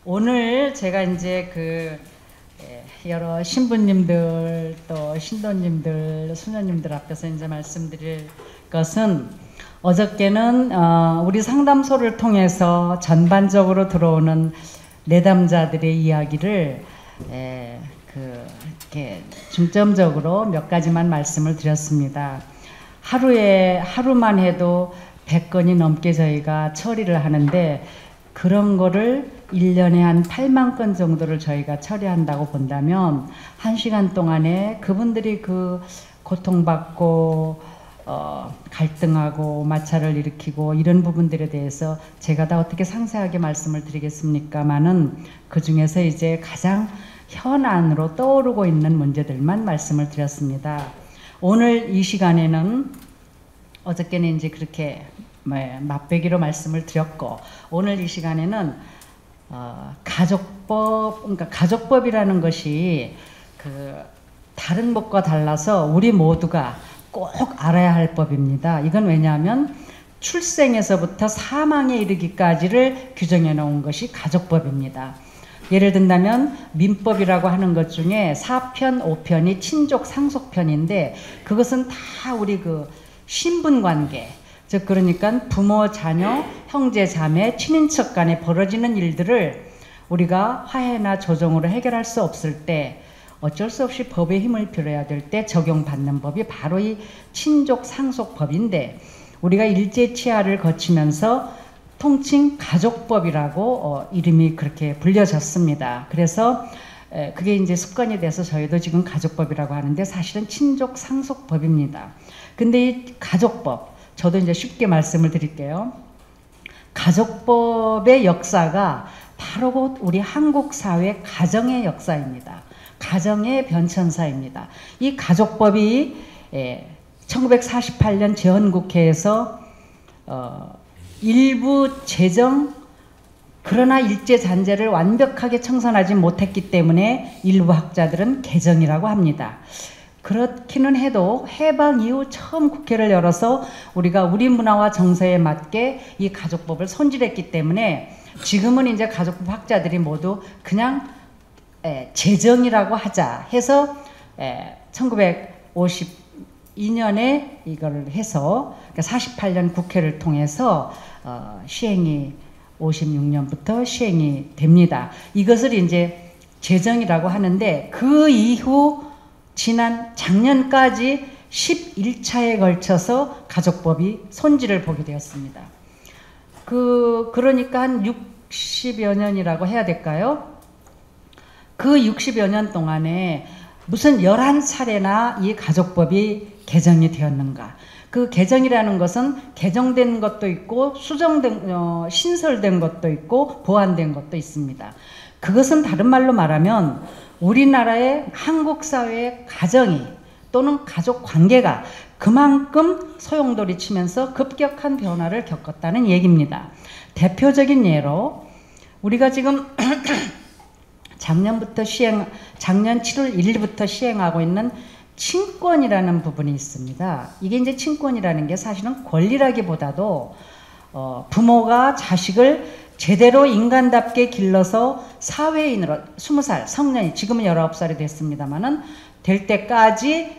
오늘 제가 이제 여러 신부님들 또 신도님들 수녀님들 앞에서 이제 말씀드릴 것은, 어저께는 우리 상담소를 통해서 전반적으로 들어오는 내담자들의 이야기를 이렇게 중점적으로 몇 가지만 말씀을 드렸습니다. 하루만 해도 100건이 넘게 저희가 처리를 하는데, 그런 거를 1년에 한 8만 건 정도를 저희가 처리한다고 본다면 1시간 동안에 그분들이 그 고통받고 갈등하고 마찰을 일으키고 이런 부분들에 대해서 제가 다 어떻게 상세하게 말씀을 드리겠습니까마는, 그 중에서 이제 가장 현안으로 떠오르고 있는 문제들만 말씀을 드렸습니다. 오늘 이 시간에는, 어저께는 이제 그렇게 맛배기로 말씀을 드렸고, 오늘 이 시간에는 가족법, 그러니까 가족법이라는 것이 다른 법과 달라서 우리 모두가 꼭 알아야 할 법입니다. 이건 왜냐하면 출생에서부터 사망에 이르기까지를 규정해 놓은 것이 가족법입니다. 예를 든다면 민법이라고 하는 것 중에 4편, 5편이 친족 상속편인데, 그것은 다 우리 신분관계, 즉 그러니까 부모, 자녀, 형제, 자매, 친인척 간에 벌어지는 일들을 우리가 화해나 조정으로 해결할 수 없을 때, 어쩔 수 없이 법의 힘을 빌어야 될 때 적용받는 법이 바로 이 친족 상속법인데, 우리가 일제치하를 거치면서 통칭 가족법이라고 이름이 그렇게 불려졌습니다. 그래서 그게 이제 습관이 돼서 저희도 지금 가족법이라고 하는데, 사실은 친족 상속법입니다. 근데 이 가족법, 저도 이제 쉽게 말씀을 드릴게요. 가족법의 역사가 바로 우리 한국 사회 가정의 역사입니다. 가정의 변천사입니다. 이 가족법이 1948년 재헌국회에서 일부 제정, 그러나 일제 잔재를 완벽하게 청산하지 못했기 때문에 일부 학자들은 개정이라고 합니다. 그렇기는 해도 해방 이후 처음 국회를 열어서 우리가 우리 문화와 정서에 맞게 이 가족법을 손질했기 때문에 지금은 이제 가족법 학자들이 모두 그냥 제정이라고 하자 해서 1952년에 이걸 해서 48년 국회를 통해서 시행이 56년부터 시행이 됩니다. 이것을 이제 제정이라고 하는데, 그 이후 지난 작년까지 11차에 걸쳐서 가족법이 손질을 보게 되었습니다. 그러니까 한 60여 년이라고 해야 될까요? 그 60여 년 동안에 무슨 11차례나 이 가족법이 개정이 되었는가. 그 개정이라는 것은 개정된 것도 있고 신설된 것도 있고 보완된 것도 있습니다. 그것은 다른 말로 말하면 우리나라의 한국 사회의 가정이 또는 가족 관계가 그만큼 소용돌이치면서 급격한 변화를 겪었다는 얘기입니다. 대표적인 예로 우리가 지금 작년 7월 1일부터 시행하고 있는 친권이라는 부분이 있습니다. 이게 이제 친권이라는 게 사실은 권리라기보다도 부모가 자식을 제대로 인간답게 길러서 사회인으로 20살, 성년이, 지금은 19살이 됐습니다만은 될 때까지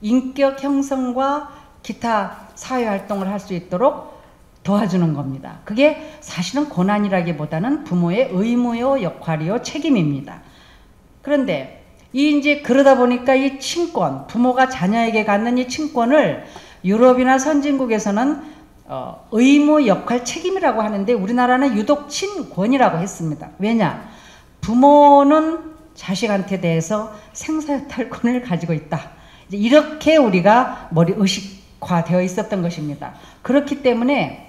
인격 형성과 기타 사회활동을 할 수 있도록 도와주는 겁니다. 그게 사실은 고난이라기보다는 부모의 의무요, 역할이요, 책임입니다. 그런데 이제 그러다 보니까 이 친권, 부모가 자녀에게 갖는 이 친권을 유럽이나 선진국에서는 의무, 역할, 책임이라고 하는데, 우리나라는 유독 친권이라고 했습니다. 왜냐? 부모는 자식한테 대해서 생사유탈권을 가지고 있다. 이렇게 우리가 의식화되어 있었던 것입니다. 그렇기 때문에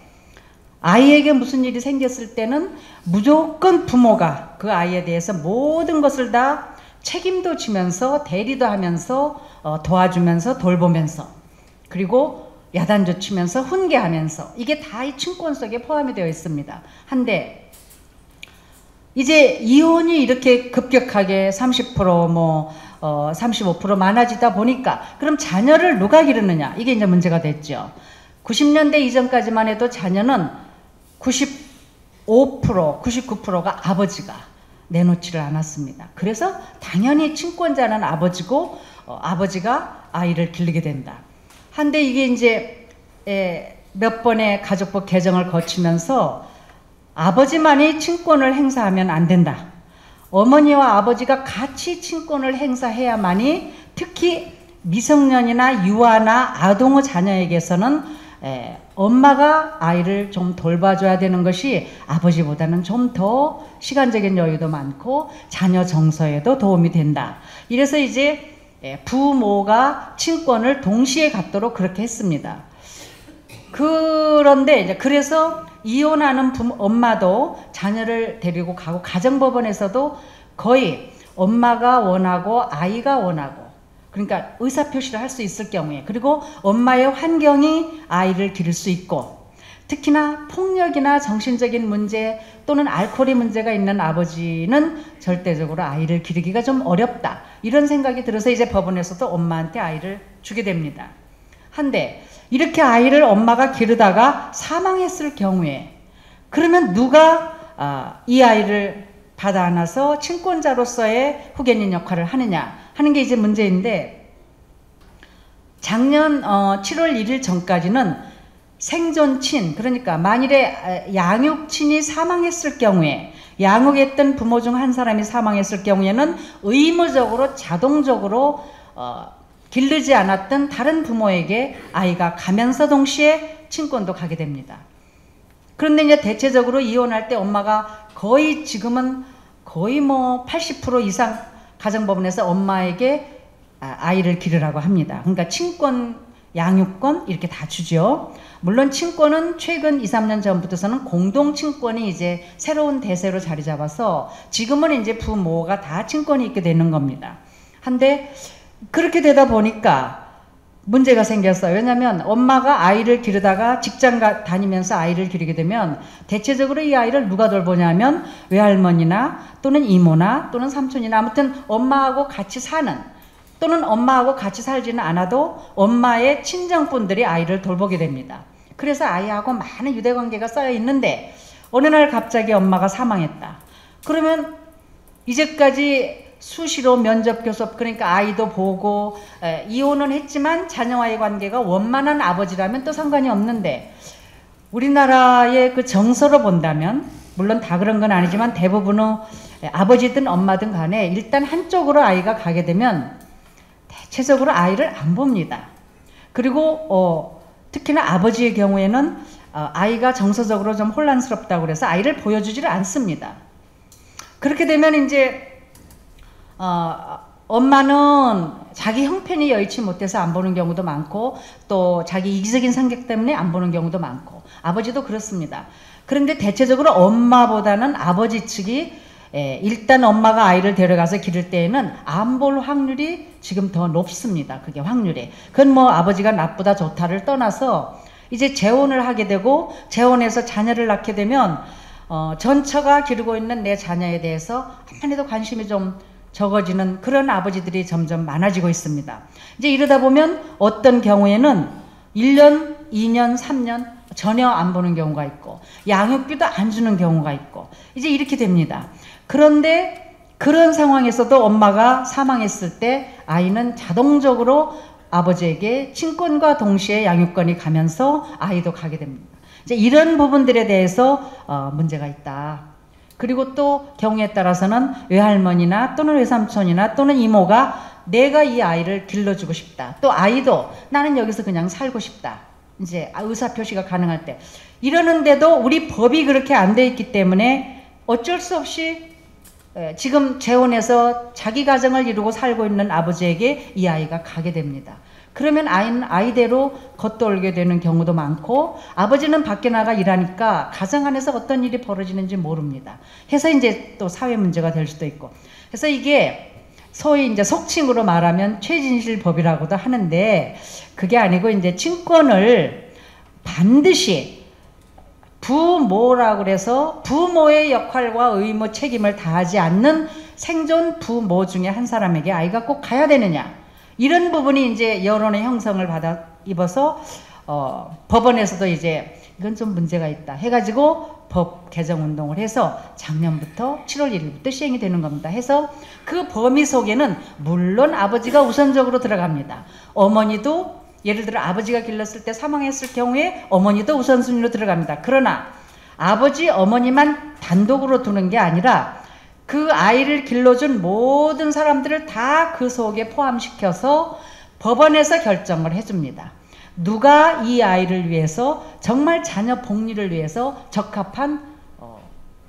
아이에게 무슨 일이 생겼을 때는 무조건 부모가 그 아이에 대해서 모든 것을 다 책임도 지면서 대리도 하면서 도와주면서 돌보면서, 그리고 야단조 치면서 훈계하면서, 이게 다 이 친권 속에 포함이 되어 있습니다. 한데 이제 이혼이 이렇게 급격하게 30% 35% 많아지다 보니까, 그럼 자녀를 누가 기르느냐, 이게 이제 문제가 됐죠. 90년대 이전까지만 해도 자녀는 5%, 99%가 아버지가 내놓지를 않았습니다. 그래서 당연히 친권자는 아버지고 아버지가 아이를 기르게 된다. 한데 이게 이제 몇 번의 가족법 개정을 거치면서 아버지만이 친권을 행사하면 안 된다. 어머니와 아버지가 같이 친권을 행사해야만이, 특히 미성년이나 유아나 아동의 자녀에게서는 엄마가 아이를 좀 돌봐줘야 되는 것이 아버지보다는 좀 더 시간적인 여유도 많고 자녀 정서에도 도움이 된다. 이래서 이제 부모가 친권을 동시에 갖도록 그렇게 했습니다. 그런데 이제 그래서 이혼하는 엄마도 자녀를 데리고 가고, 가정법원에서도 거의 엄마가 원하고 아이가 원하고, 그러니까 의사표시를 할 수 있을 경우에, 그리고 엄마의 환경이 아이를 기를 수 있고, 특히나 폭력이나 정신적인 문제 또는 알코올의 문제가 있는 아버지는 절대적으로 아이를 기르기가 좀 어렵다, 이런 생각이 들어서 이제 법원에서도 엄마한테 아이를 주게 됩니다. 한데 이렇게 아이를 엄마가 기르다가 사망했을 경우에 그러면 누가 이 아이를 받아 안아서 친권자로서의 후견인 역할을 하느냐 하는 게 이제 문제인데, 작년 7월 1일 전까지는 생존친, 그러니까 만일에 양육친이 사망했을 경우에, 양육했던 부모 중 한 사람이 사망했을 경우에는 의무적으로 자동적으로 기르지 않았던 다른 부모에게 아이가 가면서 동시에 친권도 가게 됩니다. 그런데 이제 대체적으로 이혼할 때 엄마가 거의, 지금은 거의 뭐 80% 이상 가정법원에서 엄마에게 아이를 기르라고 합니다. 그러니까 친권, 양육권 이렇게 다 주죠. 물론 친권은 최근 2, 3년 전부터서는 공동친권이 이제 새로운 대세로 자리 잡아서 지금은 이제 부모가 다 친권이 있게 되는 겁니다. 한데 그렇게 되다 보니까 문제가 생겼어요. 왜냐하면 엄마가 아이를 기르다가 직장 다니면서 아이를 기르게 되면 대체적으로 이 아이를 누가 돌보냐면 외할머니나 또는 이모나 또는 삼촌이나, 아무튼 엄마하고 같이 사는, 또는 엄마하고 같이 살지는 않아도 엄마의 친정분들이 아이를 돌보게 됩니다. 그래서 아이하고 많은 유대관계가 쌓여 있는데 어느 날 갑자기 엄마가 사망했다. 그러면 이제까지 수시로 면접 교섭, 그러니까 아이도 보고 이혼은 했지만 자녀와의 관계가 원만한 아버지라면 또 상관이 없는데, 우리나라의 그 정서로 본다면, 물론 다 그런 건 아니지만 대부분의 아버지든 엄마든 간에 일단 한쪽으로 아이가 가게 되면 대체적으로 아이를 안 봅니다. 그리고 특히나 아버지의 경우에는 아이가 정서적으로 좀 혼란스럽다고 그래서 아이를 보여주지를 않습니다. 그렇게 되면 이제 엄마는 자기 형편이 여의치 못해서 안 보는 경우도 많고, 또 자기 이기적인 성격 때문에 안 보는 경우도 많고, 아버지도 그렇습니다. 그런데 대체적으로 엄마보다는 아버지 측이 일단 엄마가 아이를 데려가서 기를 때에는 안 볼 확률이 지금 더 높습니다. 그게 확률이. 그건 뭐 아버지가 나쁘다 좋다를 떠나서 이제 재혼을 하게 되고, 재혼해서 자녀를 낳게 되면 전처가 기르고 있는 내 자녀에 대해서 한편에도 관심이 좀 적어지는 그런 아버지들이 점점 많아지고 있습니다. 이제 이러다 보면 어떤 경우에는 1년, 2년, 3년 전혀 안 보는 경우가 있고, 양육비도 안 주는 경우가 있고, 이제 이렇게 됩니다. 그런데 그런 상황에서도 엄마가 사망했을 때 아이는 자동적으로 아버지에게 친권과 동시에 양육권이 가면서 아이도 가게 됩니다. 이제 이런 부분들에 대해서 문제가 있다. 그리고 또 경우에 따라서는 외할머니나 또는 외삼촌이나 또는 이모가 내가 이 아이를 길러주고 싶다. 또 아이도 나는 여기서 그냥 살고 싶다. 이제 의사표시가 가능할 때. 이러는데도 우리 법이 그렇게 안 돼 있기 때문에 어쩔 수 없이 지금 재혼해서 자기 가정을 이루고 살고 있는 아버지에게 이 아이가 가게 됩니다. 그러면 아이는 아이대로 겉돌게 되는 경우도 많고, 아버지는 밖에 나가 일하니까 가정 안에서 어떤 일이 벌어지는지 모릅니다. 해서 이제 또 사회 문제가 될 수도 있고. 그래서 이게 소위 이제 속칭으로 말하면 최진실법이라고도 하는데, 그게 아니고 이제 친권을 반드시 부모라고 그래서 부모의 역할과 의무 책임을 다하지 않는 생존 부모 중에 한 사람에게 아이가 꼭 가야 되느냐, 이런 부분이 이제 여론의 형성을 받아 입어서 법원에서도 이제 이건 좀 문제가 있다 해가지고 법 개정 운동을 해서 작년부터 7월 1일부터 시행이 되는 겁니다. 해서 그 범위 속에는 물론 아버지가 우선적으로 들어갑니다. 어머니도 예를 들어 아버지가 길렀을 때 사망했을 경우에 어머니도 우선순위로 들어갑니다. 그러나 아버지, 어머니만 단독으로 두는 게 아니라 그 아이를 길러준 모든 사람들을 다 그 속에 포함시켜서 법원에서 결정을 해줍니다. 누가 이 아이를 위해서 정말 자녀 복리를 위해서 적합한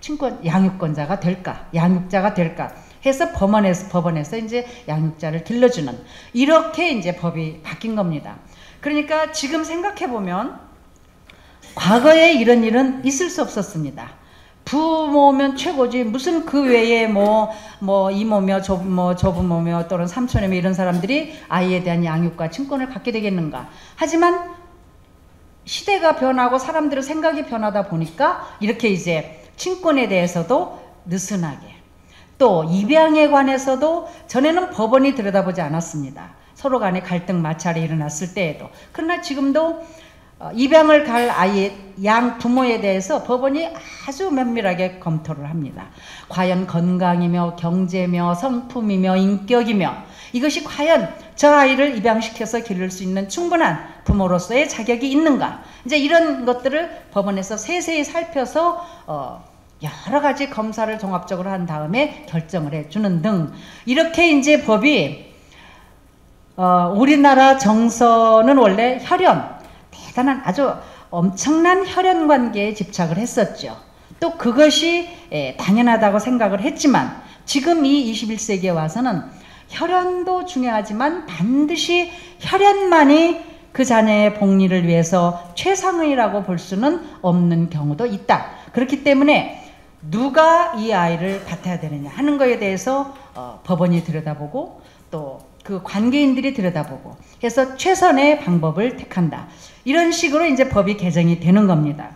친권 양육권자가 될까, 양육자가 될까 해서 법원에서 이제 양육자를 길러주는 이렇게 이제 법이 바뀐 겁니다. 그러니까 지금 생각해 보면 과거에 이런 일은 있을 수 없었습니다. 부모면 최고지. 무슨 그 외에 뭐 이모며 조부모며 또는 삼촌이며 이런 사람들이 아이에 대한 양육과 친권을 갖게 되겠는가. 하지만 시대가 변하고 사람들의 생각이 변하다 보니까 이렇게 이제 친권에 대해서도 느슨하게, 또 입양에 관해서도 전에는 법원이 들여다보지 않았습니다. 서로 간에 갈등 마찰이 일어났을 때에도. 그러나 지금도 입양을 갈 아이의 양 부모에 대해서 법원이 아주 면밀하게 검토를 합니다. 과연 건강이며 경제며 성품이며 인격이며 이것이 과연 저 아이를 입양시켜서 기를 수 있는 충분한 부모로서의 자격이 있는가. 이제 이런 것들을 법원에서 세세히 살펴서 여러 가지 검사를 종합적으로 한 다음에 결정을 해주는 등 이렇게 이제 법이 우리나라 정서는 원래 혈연, 대단한 아주 엄청난 혈연 관계에 집착을 했었죠. 또 그것이 당연하다고 생각을 했지만 지금 이 21세기에 와서는 혈연도 중요하지만 반드시 혈연만이 그 자녀의 복리를 위해서 최상의라고 볼 수는 없는 경우도 있다. 그렇기 때문에 누가 이 아이를 맡아야 되느냐 하는 거에 대해서 법원이 들여다보고 또 그 관계인들이 들여다보고 해서 최선의 방법을 택한다. 이런 식으로 이제 법이 개정이 되는 겁니다.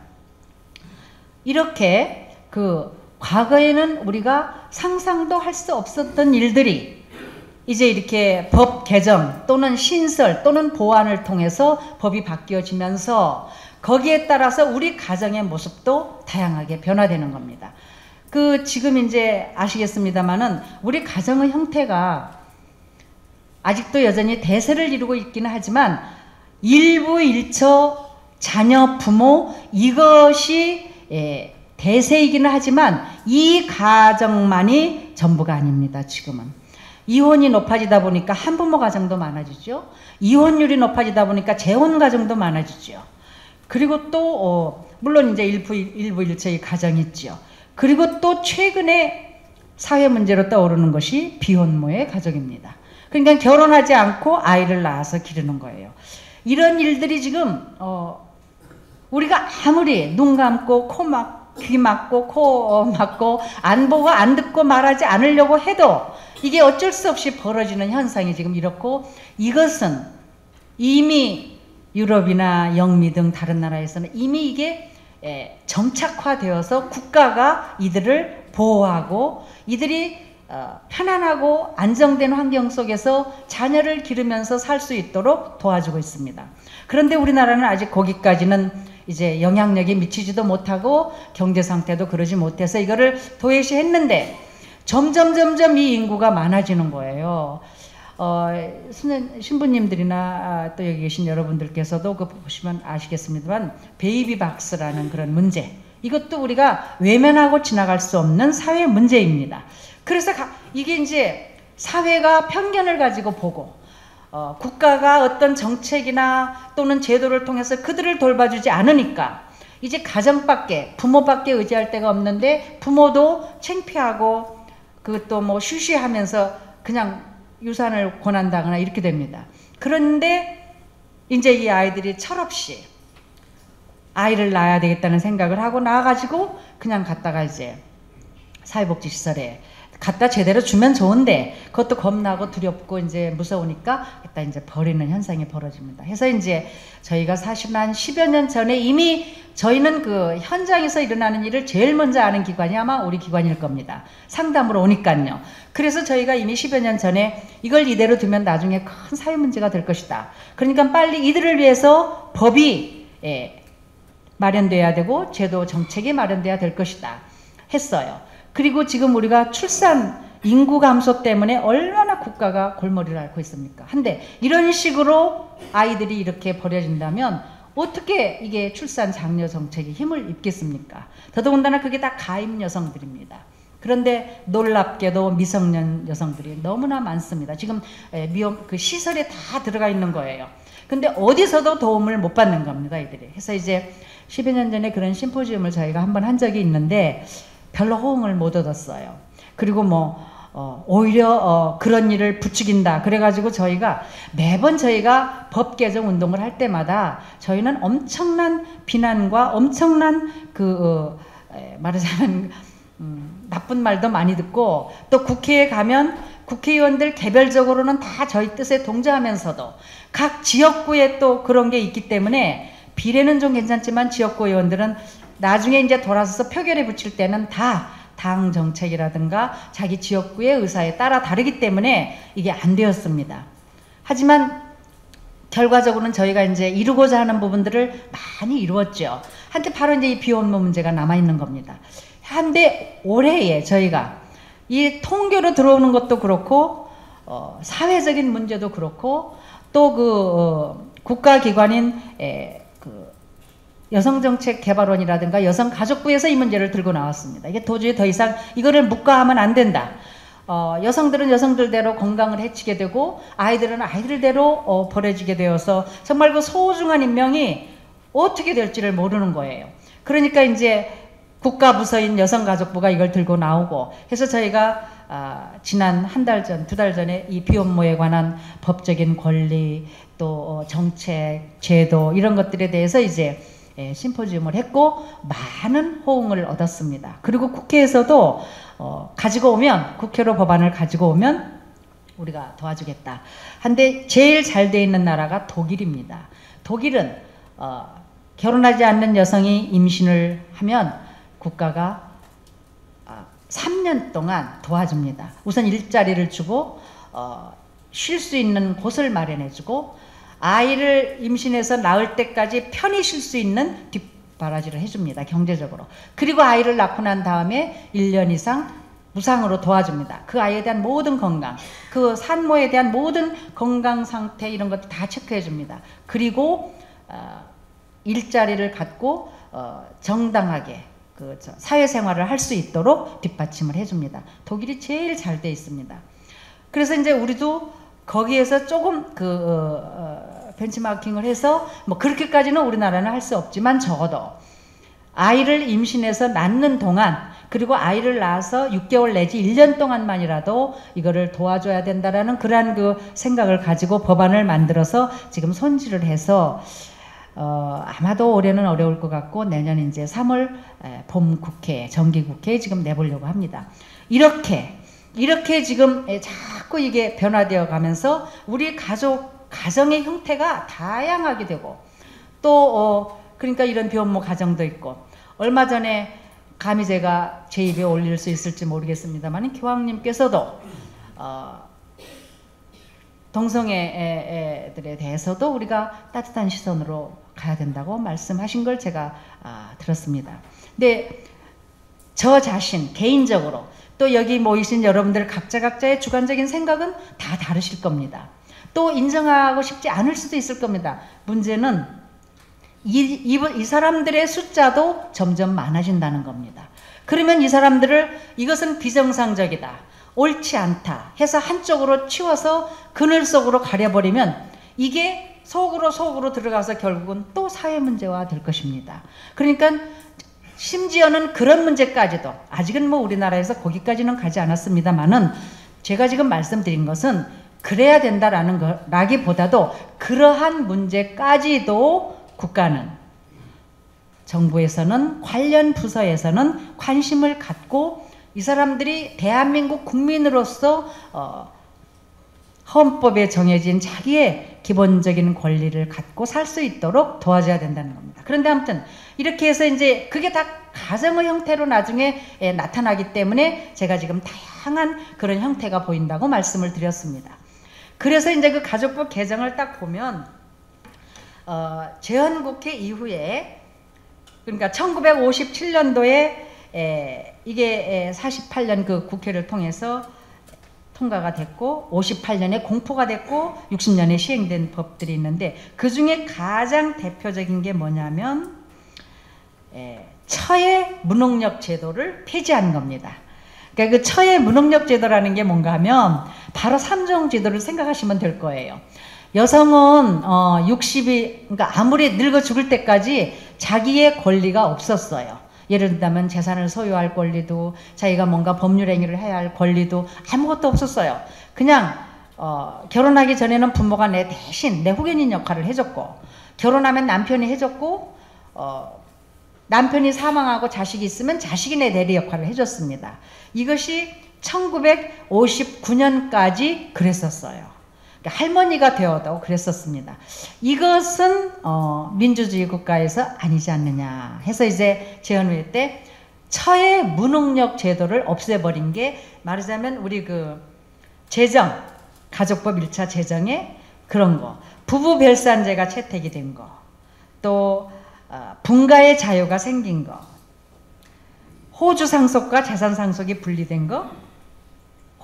이렇게 그 과거에는 우리가 상상도 할 수 없었던 일들이 이제 이렇게 법 개정 또는 신설 또는 보완을 통해서 법이 바뀌어지면서 거기에 따라서 우리 가정의 모습도 다양하게 변화되는 겁니다. 그 지금 이제 아시겠습니다만은 우리 가정의 형태가 아직도 여전히 대세를 이루고 있기는 하지만 일부 일처 자녀 부모 이것이 대세이기는 하지만 이 가정만이 전부가 아닙니다. 지금은 이혼이 높아지다 보니까 한부모 가정도 많아지죠. 이혼율이 높아지다 보니까 재혼 가정도 많아지죠. 그리고 또 물론 이제 일부 일처의 가정이 있죠. 그리고 또 최근에 사회 문제로 떠오르는 것이 비혼모의 가정입니다. 그러니까 결혼하지 않고 아이를 낳아서 기르는 거예요. 이런 일들이 지금 우리가 아무리 눈 감고 귀 막고 코 막고 안 보고 안 듣고 말하지 않으려고 해도 이게 어쩔 수 없이 벌어지는 현상이 지금 이렇고 이것은 이미 유럽이나 영미 등 다른 나라에서는 이미 이게 정착화되어서 국가가 이들을 보호하고 이들이 편안하고 안정된 환경 속에서 자녀를 기르면서 살 수 있도록 도와주고 있습니다. 그런데 우리나라는 아직 거기까지는 이제 영향력이 미치지도 못하고 경제 상태도 그러지 못해서 이거를 도외시했는데 점점 이 인구가 많아지는 거예요. 신부님들이나 또 여기 계신 여러분들께서도 그 보시면 아시겠습니다만 베이비 박스라는 그런 문제, 이것도 우리가 외면하고 지나갈 수 없는 사회 문제입니다. 그래서 이게 이제 사회가 편견을 가지고 보고 국가가 어떤 정책이나 또는 제도를 통해서 그들을 돌봐주지 않으니까 이제 가정밖에 부모밖에 의지할 데가 없는데 부모도 창피하고 그것도 뭐 쉬쉬하면서 그냥 유산을 권한다거나 이렇게 됩니다. 그런데 이제 이 아이들이 철없이 아이를 낳아야 되겠다는 생각을 하고 나와가지고 그냥 갔다가 이제 사회복지시설에 갖다 제대로 주면 좋은데 그것도 겁나고 두렵고 이제 무서우니까 일단 이제 버리는 현상이 벌어집니다. 해서 이제 저희가 사실 한 10여 년 전에 이미 저희는 그 현장에서 일어나는 일을 제일 먼저 아는 기관이 아마 우리 기관일 겁니다. 상담으로 오니까요. 그래서 저희가 이미 10여 년 전에 이걸 이대로 두면 나중에 큰 사회 문제가 될 것이다. 그러니까 빨리 이들을 위해서 법이 마련돼야 되고 제도 정책이 마련돼야 될 것이다 했어요. 그리고 지금 우리가 출산 인구 감소 때문에 얼마나 국가가 골머리를 앓고 있습니까? 한데 이런 식으로 아이들이 이렇게 버려진다면 어떻게 이게 출산 장려 정책이 힘을 입겠습니까? 더더군다나 그게 다 가임 여성들입니다. 그런데 놀랍게도 미성년 여성들이 너무나 많습니다. 지금 그 시설에 다 들어가 있는 거예요. 근데 어디서도 도움을 못 받는 겁니다, 이들이. 그래서 이제 10여 년 전에 그런 심포지움을 저희가 한번 한 적이 있는데 별로 호응을 못 얻었어요. 그리고 오히려 그런 일을 부추긴다. 그래가지고 저희가 매번 저희가 법 개정 운동을 할 때마다 저희는 엄청난 비난과 엄청난 말하자면 나쁜 말도 많이 듣고 또 국회에 가면 국회의원들 개별적으로는 다 저희 뜻에 동조하면서도 각 지역구에 또 그런 게 있기 때문에 비례는 좀 괜찮지만 지역구 의원들은 나중에 이제 돌아서서 표결에 붙일 때는 다 당 정책이라든가 자기 지역구의 의사에 따라 다르기 때문에 이게 안 되었습니다. 하지만 결과적으로는 저희가 이제 이루고자 하는 부분들을 많이 이루었죠. 한때 바로 이제 이 비혼모 문제가 남아있는 겁니다. 한데 올해에 저희가 이 통교로 들어오는 것도 그렇고 사회적인 문제도 그렇고 또 국가기관인 여성정책개발원이라든가 여성가족부에서 이 문제를 들고 나왔습니다. 이게 도저히 더 이상 이거를 묵과하면 안 된다. 여성들은 여성들대로 건강을 해치게 되고 아이들은 아이들대로 버려지게 되어서 정말 그 소중한 인명이 어떻게 될지를 모르는 거예요. 그러니까 이제 국가부서인 여성가족부가 이걸 들고 나오고 해서 저희가 지난 한 달 전, 두 달 전에 이 비혼모에 관한 법적인 권리 또 정책, 제도 이런 것들에 대해서 이제 심포지움을 했고 많은 호응을 얻었습니다. 그리고 국회에서도 가지고 오면 국회로 법안을 가지고 오면 우리가 도와주겠다. 한데 제일 잘 돼 있는 나라가 독일입니다. 독일은 결혼하지 않는 여성이 임신을 하면 국가가 3년 동안 도와줍니다. 우선 일자리를 주고 쉴 수 있는 곳을 마련해주고 아이를 임신해서 낳을 때까지 편히 쉴 수 있는 뒷바라지를 해줍니다. 경제적으로. 그리고 아이를 낳고 난 다음에 1년 이상 무상으로 도와줍니다. 그 아이에 대한 모든 건강, 그 산모에 대한 모든 건강 상태 이런 것도 다 체크해 줍니다. 그리고 일자리를 갖고 정당하게 사회생활을 할 수 있도록 뒷받침을 해줍니다. 독일이 제일 잘 돼 있습니다. 그래서 이제 우리도 거기에서 조금 벤치마킹을 해서 그렇게까지는 우리나라는 할 수 없지만 적어도 아이를 임신해서 낳는 동안 그리고 아이를 낳아서 6개월 내지 1년 동안만이라도 이거를 도와줘야 된다라는 그러한 생각을 가지고 법안을 만들어서 지금 손질을 해서 아마도 올해는 어려울 것 같고 내년 이제 3월 봄 국회, 정기국회에 지금 내보려고 합니다. 이렇게 지금 자꾸 이게 변화되어 가면서 우리 가정의 형태가 다양하게 되고 또 그러니까 이런 비혼모 가정도 있고 얼마 전에 감히 제가 제 입에 올릴 수 있을지 모르겠습니다만 교황님께서도 동성애들에 대해서도 우리가 따뜻한 시선으로 가야 된다고 말씀하신 걸 제가 들었습니다. 근데 저 자신 개인적으로 또 여기 모이신 여러분들 각자의 주관적인 생각은 다 다르실 겁니다. 또 인정하고 싶지 않을 수도 있을 겁니다. 문제는 이 사람들의 숫자도 점점 많아진다는 겁니다. 그러면 이 사람들을 이것은 비정상적이다, 옳지 않다 해서 한쪽으로 치워서 그늘 속으로 가려버리면 이게 속으로 들어가서 결국은 또 사회 문제화 될 것입니다. 그러니까 심지어는 그런 문제까지도 아직은 우리나라에서 거기까지는 가지 않았습니다만은 제가 지금 말씀드린 것은 그래야 된다라는 거라기보다도 그러한 문제까지도 국가는 정부에서는 관련 부서에서는 관심을 갖고 이 사람들이 대한민국 국민으로서 헌법에 정해진 자기의 기본적인 권리를 갖고 살 수 있도록 도와줘야 된다는 겁니다. 그런데 아무튼 이렇게 해서 이제 그게 다 가정의 형태로 나중에 나타나기 때문에 제가 지금 다양한 그런 형태가 보인다고 말씀을 드렸습니다. 그래서 이제 그 가족부 개정을 딱 보면 재헌국회 이후에 그러니까 1957년도에 이게 48년 그 국회를 통해서 통과가 됐고 58년에 공포가 됐고 60년에 시행된 법들이 있는데 그 중에 가장 대표적인 게 뭐냐면 처해 무능력 제도를 폐지한 겁니다. 그러니까 그 처해 무능력 제도라는 게 뭔가 하면 바로 3종 제도를 생각하시면 될 거예요. 여성은 60이 그러니까 아무리 늙어 죽을 때까지 자기의 권리가 없었어요. 예를 들자면 재산을 소유할 권리도 자기가 뭔가 법률 행위를 해야 할 권리도 아무것도 없었어요. 그냥 결혼하기 전에는 부모가 내 대신 내 후견인 역할을 해줬고 결혼하면 남편이 해줬고 남편이 사망하고 자식이 있으면 자식이 내 대리 역할을 해줬습니다. 이것이 1959년까지 그랬었어요. 그러니까 할머니가 되어도 그랬었습니다. 이것은 민주주의 국가에서 아니지 않느냐 해서 이제 재헌회 때 처해 무능력 제도를 없애버린 게 말하자면 우리 그 제정 가족법 1차 제정에 그런 거 부부 별산제가 채택이 된 거 또 분가의 자유가 생긴 거 호주 상속과 재산 상속이 분리된 거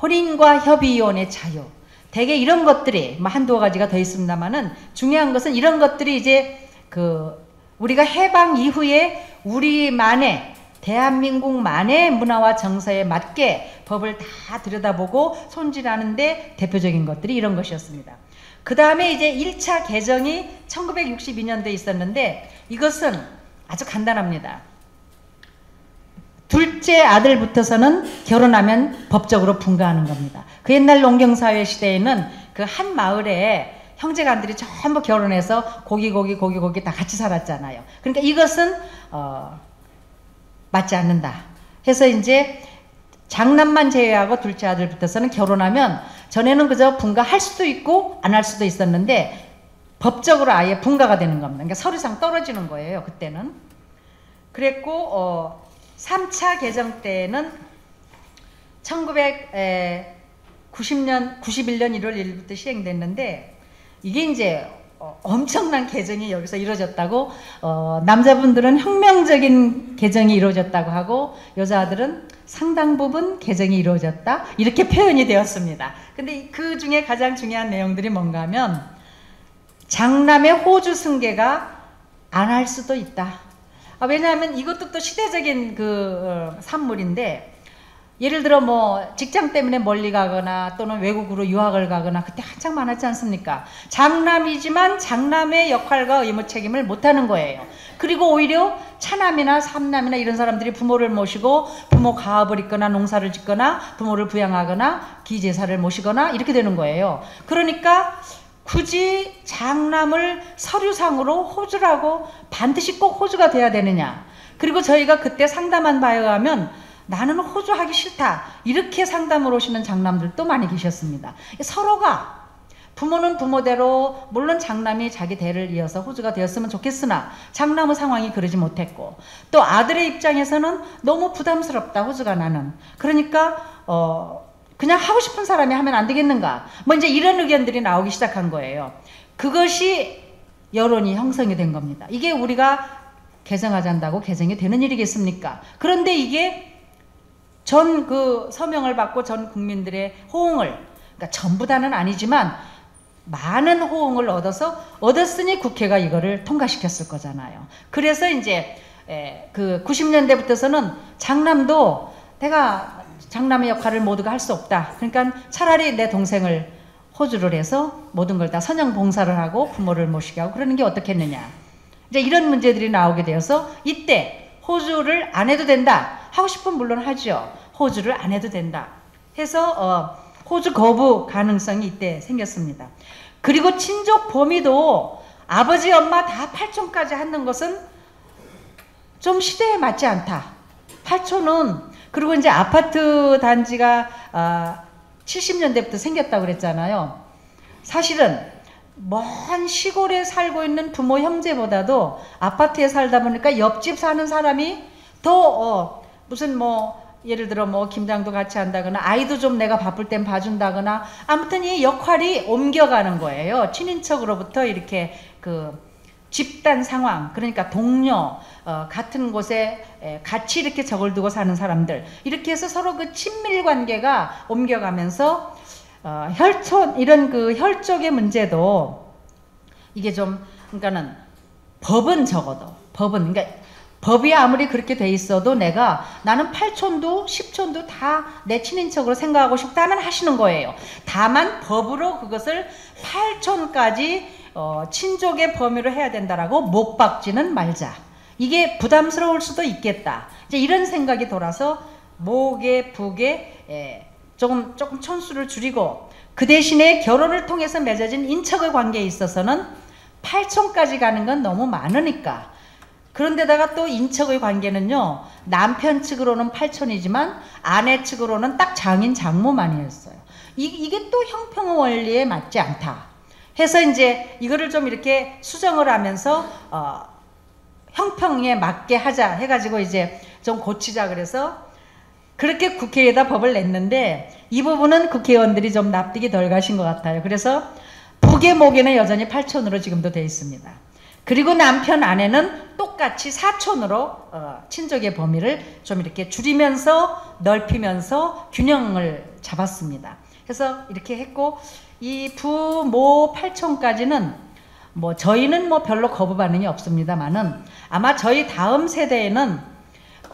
혼인과 협의이혼의 자유 대개 이런 것들이 한두 가지가 더 있습니다만은 중요한 것은 이런 것들이 이제 그 우리가 해방 이후에 우리만의 대한민국만의 문화와 정서에 맞게 법을 다 들여다보고 손질하는데 대표적인 것들이 이런 것이었습니다. 그 다음에 이제 1차 개정이 1962년도에 있었는데 이것은 아주 간단합니다. 둘째 아들부터서는 결혼하면 법적으로 분가하는 겁니다. 그 옛날 농경사회 시대에는 그 한 마을에 형제간들이 전부 결혼해서 고기 다 같이 살았잖아요. 그러니까 이것은 맞지 않는다 해서 이제 장남만 제외하고 둘째 아들부터서는 결혼하면 전에는 그저 분가할 수도 있고 안 할 수도 있었는데 법적으로 아예 분가가 되는 겁니다. 그러니까 서류상 떨어지는 거예요. 그때는. 그랬고 3차 개정 때는 1991년 1월 1일부터 시행됐는데 이게 이제 엄청난 개정이 여기서 이루어졌다고 남자분들은 혁명적인 개정이 이루어졌다고 하고 여자들은 상당 부분 개정이 이루어졌다 이렇게 표현이 되었습니다. 근데 그 중에 가장 중요한 내용들이 뭔가 하면 장남의 호주 승계가 안 할 수도 있다. 왜냐하면 이것도 또 시대적인 그 산물인데 예를 들어 뭐 직장 때문에 멀리 가거나 또는 외국으로 유학을 가거나 그때 한창 많았지 않습니까? 장남이지만 장남의 역할과 의무 책임을 못하는 거예요. 그리고 오히려 차남이나 삼남이나 이런 사람들이 부모를 모시고 부모 가업을 잇거나 농사를 짓거나 부모를 부양하거나 기제사를 모시거나 이렇게 되는 거예요. 그러니까 굳이 장남을 서류상으로 호주라고 반드시 꼭 호주가 돼야 되느냐. 그리고 저희가 그때 상담한 바에 의하면 나는 호주 하기 싫다 이렇게 상담을 오시는 장남들도 많이 계셨습니다. 서로가 부모는 부모대로 물론 장남이 자기 대를 이어서 호주가 되었으면 좋겠으나 장남의 상황이 그러지 못했고 또 아들의 입장에서는 너무 부담스럽다 호주가 나는 그러니까 그냥 하고 싶은 사람이 하면 안 되겠는가 뭐 이제 이런 의견들이 나오기 시작한 거예요. 그것이 여론이 형성이 된 겁니다. 이게 우리가 개정하잔다고 개정이 되는 일이겠습니까? 그런데 이게 전 그 서명을 받고 전 국민들의 호응을 그러니까 전부 다는 아니지만 많은 호응을 얻었으니 국회가 이거를 통과시켰을 거잖아요. 그래서 이제 그 90년대부터서는 장남도 내가 장남의 역할을 모두가 할 수 없다. 그러니까 차라리 내 동생을 호주를 해서 모든 걸 다 선형 봉사를 하고 부모를 모시게 하고 그러는 게 어떻겠느냐. 이제 이런 문제들이 나오게 되어서 이때 호주를 안 해도 된다. 하고 싶으면 물론 하죠. 호주를 안 해도 된다. 해서 호주 거부 가능성이 이때 생겼습니다. 그리고 친족 범위도 아버지 엄마 다 8촌까지 하는 것은 좀 시대에 맞지 않다. 8촌은 그리고 이제 아파트 단지가 70년대부터 생겼다고 그랬잖아요. 사실은 먼 시골에 살고 있는 부모 형제보다도 아파트에 살다 보니까 옆집 사는 사람이 더 무슨 뭐 예를 들어 뭐 김장도 같이 한다거나 아이도 좀 내가 바쁠 땐 봐준다거나 아무튼 이 역할이 옮겨가는 거예요. 친인척으로부터 이렇게 그 집단 상황, 그러니까 동료, 같은 곳에 같이 이렇게 적을 두고 사는 사람들, 이렇게 해서 서로 그 친밀 관계가 옮겨가면서 혈촌, 이런 그 혈족의 문제도 이게 좀, 그러니까는 법은 적어도, 그러니까 법이 아무리 그렇게 돼 있어도 나는 8촌도 10촌도 다 내 친인척으로 생각하고 싶다면 하시는 거예요. 다만 법으로 그것을 8촌까지 친족의 범위로 해야 된다라고 못 박지는 말자. 이게 부담스러울 수도 있겠다. 이제 이런 생각이 돌아서 목에 북에 조금 촌수를 줄이고, 그 대신에 결혼을 통해서 맺어진 인척의 관계에 있어서는 8촌까지 가는 건 너무 많으니까. 그런데다가 또 인척의 관계는요, 남편 측으로는 8촌이지만 아내 측으로는 딱 장인 장모만이었어요. 이게 또 형평 원리에 맞지 않다 해서 이제 이거를 좀 이렇게 수정을 하면서 형평에 맞게 하자 해가지고 이제 좀 고치자 그래서 그렇게 국회에다 법을 냈는데, 이 부분은 국회의원들이 좀 납득이 덜 가신 것 같아요. 그래서 북의 목에는 여전히 8촌으로 지금도 되어 있습니다. 그리고 남편 아내는 똑같이 4촌으로 친족의 범위를 좀 이렇게 줄이면서 넓히면서 균형을 잡았습니다. 그래서 이렇게 했고, 이 부모 8촌까지는 뭐 저희는 뭐 별로 거부 반응이 없습니다만은 아마 저희 다음 세대에는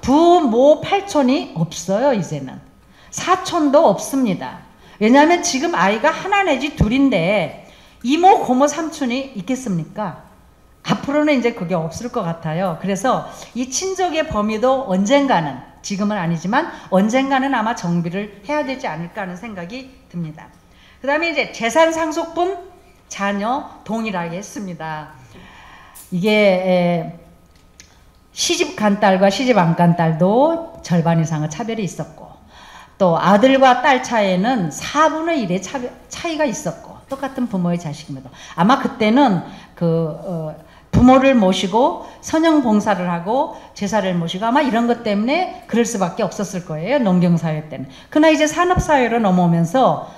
부모 8촌이 없어요. 이제는 4촌도 없습니다. 왜냐하면 지금 아이가 하나 내지 둘인데 이모 고모 삼촌이 있겠습니까? 앞으로는 이제 그게 없을 것 같아요. 그래서 이 친족의 범위도 언젠가는, 지금은 아니지만 언젠가는 아마 정비를 해야 되지 않을까 하는 생각이 듭니다. 그 다음에 이제 재산 상속분 자녀 동일하게 했습니다. 이게 시집 간 딸과 시집 안 간 딸도 절반 이상의 차별이 있었고, 또 아들과 딸 차이에는 4분의 1의 차이가 있었고, 똑같은 부모의 자식임에도 아마 그때는 부모를 모시고 선형 봉사를 하고 제사를 모시고 아마 이런 것 때문에 그럴 수밖에 없었을 거예요. 농경사회 때는. 그러나 이제 산업사회로 넘어오면서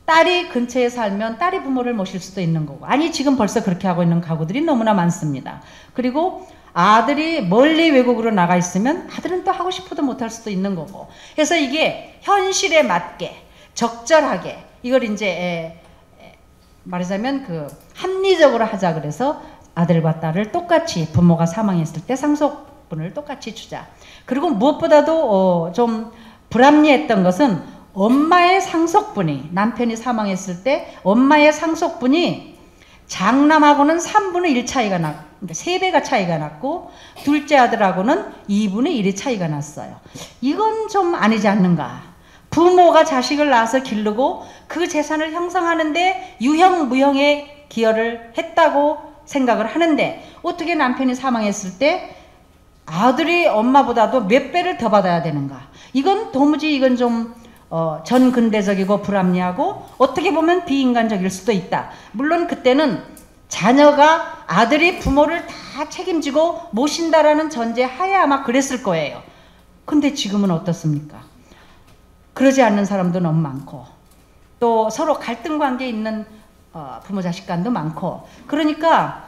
딸이 근처에 살면 딸이 부모를 모실 수도 있는 거고, 아니 지금 벌써 그렇게 하고 있는 가구들이 너무나 많습니다. 그리고 아들이 멀리 외국으로 나가 있으면 아들은 또 하고 싶어도 못할 수도 있는 거고, 그래서 이게 현실에 맞게 적절하게 이걸 이제 말하자면 합리적으로 하자 그래서 아들과 딸을 똑같이 부모가 사망했을 때 상속분을 똑같이 주자. 그리고 무엇보다도 좀 불합리했던 것은 엄마의 상속분이, 남편이 사망했을 때 엄마의 상속분이 장남하고는 3분의 1 차이가 났고, 3배가 차이가 났고, 둘째 아들하고는 2분의 1의 차이가 났어요. 이건 좀 아니지 않는가. 부모가 자식을 낳아서 기르고 그 재산을 형성하는데 유형 무형에 기여를 했다고 생각을 하는데, 어떻게 남편이 사망했을 때 아들이 엄마보다도 몇 배를 더 받아야 되는가. 이건 도무지 이건 좀 전근대적이고 불합리하고 어떻게 보면 비인간적일 수도 있다. 물론 그때는 자녀가 아들이 부모를 다 책임지고 모신다라는 전제 하에 아마 그랬을 거예요. 근데 지금은 어떻습니까? 그러지 않는 사람도 너무 많고, 또 서로 갈등 관계에 있는 부모 자식 간도 많고, 그러니까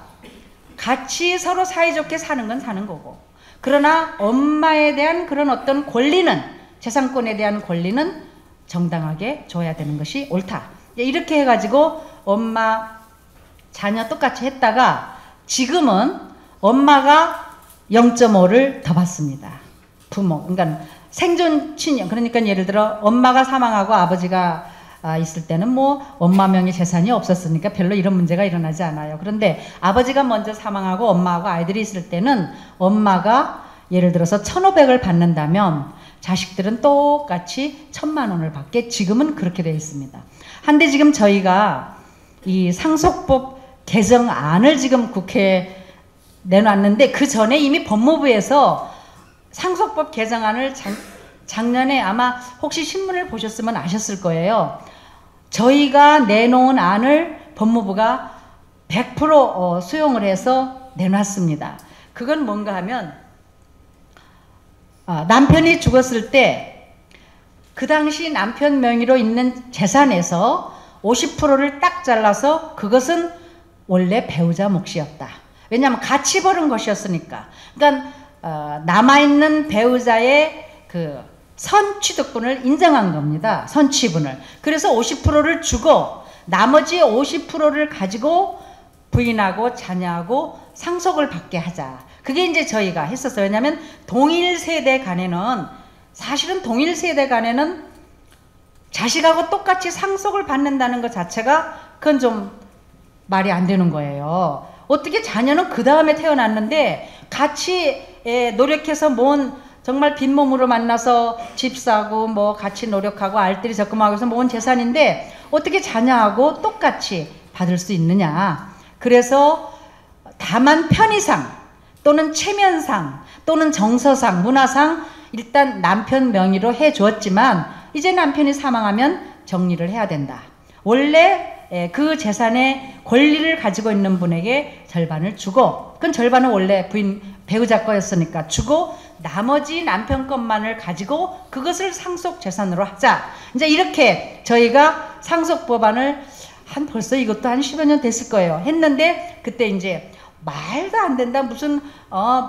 같이 서로 사이좋게 사는 건 사는 거고, 그러나 엄마에 대한 그런 어떤 권리는, 재산권에 대한 권리는 정당하게 줘야 되는 것이 옳다. 이렇게 해가지고 엄마 자녀 똑같이 했다가 지금은 엄마가 0.5를 더 받습니다. 부모, 그러니까 생존 친형, 그러니까 예를 들어 엄마가 사망하고 아버지가 있을 때는 뭐 엄마 명의 재산이 없었으니까 별로 이런 문제가 일어나지 않아요. 그런데 아버지가 먼저 사망하고 엄마하고 아이들이 있을 때는 엄마가 예를 들어서 1,500을 받는다면 자식들은 똑같이 1,000만 원을 받게 지금은 그렇게 되어 있습니다. 한데 지금 저희가 이 상속법 개정안을 지금 국회에 내놨는데, 그 전에 이미 법무부에서 상속법 개정안을 작년에 아마 혹시 신문을 보셨으면 아셨을 거예요. 저희가 내놓은 안을 법무부가 100% 수용을 해서 내놨습니다. 그건 뭔가 하면 남편이 죽었을 때 그 당시 남편 명의로 있는 재산에서 50%를 딱 잘라서 그것은 원래 배우자 몫이었다. 왜냐하면 같이 벌은 것이었으니까. 그러니까 남아있는 배우자의 그 선취득분을 인정한 겁니다. 선취분을. 그래서 50%를 주고 나머지 50%를 가지고 부인하고 자녀하고 상속을 받게 하자. 그게 이제 저희가 했었어요. 왜냐하면 동일 세대 간에는, 사실은 동일 세대 간에는 자식하고 똑같이 상속을 받는다는 것 자체가 그건 좀 말이 안 되는 거예요. 어떻게 자녀는 그 다음에 태어났는데 같이 노력해서 모은, 정말 빈몸으로 만나서 집 사고 뭐 같이 노력하고 알뜰히 적금하고 해서 모은 재산인데 어떻게 자녀하고 똑같이 받을 수 있느냐. 그래서 다만 편의상 또는 체면상 또는 정서상 문화상 일단 남편 명의로 해 주었지만 이제 남편이 사망하면 정리를 해야 된다. 원래 그 재산의 권리를 가지고 있는 분에게 절반을 주고, 그건 절반은 원래 배우자 거였으니까 주고 나머지 남편 것만을 가지고 그것을 상속 재산으로 하자. 이제 이렇게 저희가 상속 법안을 벌써 이것도 한 10여 년 됐을 거예요. 했는데 그때 이제 말도 안 된다. 무슨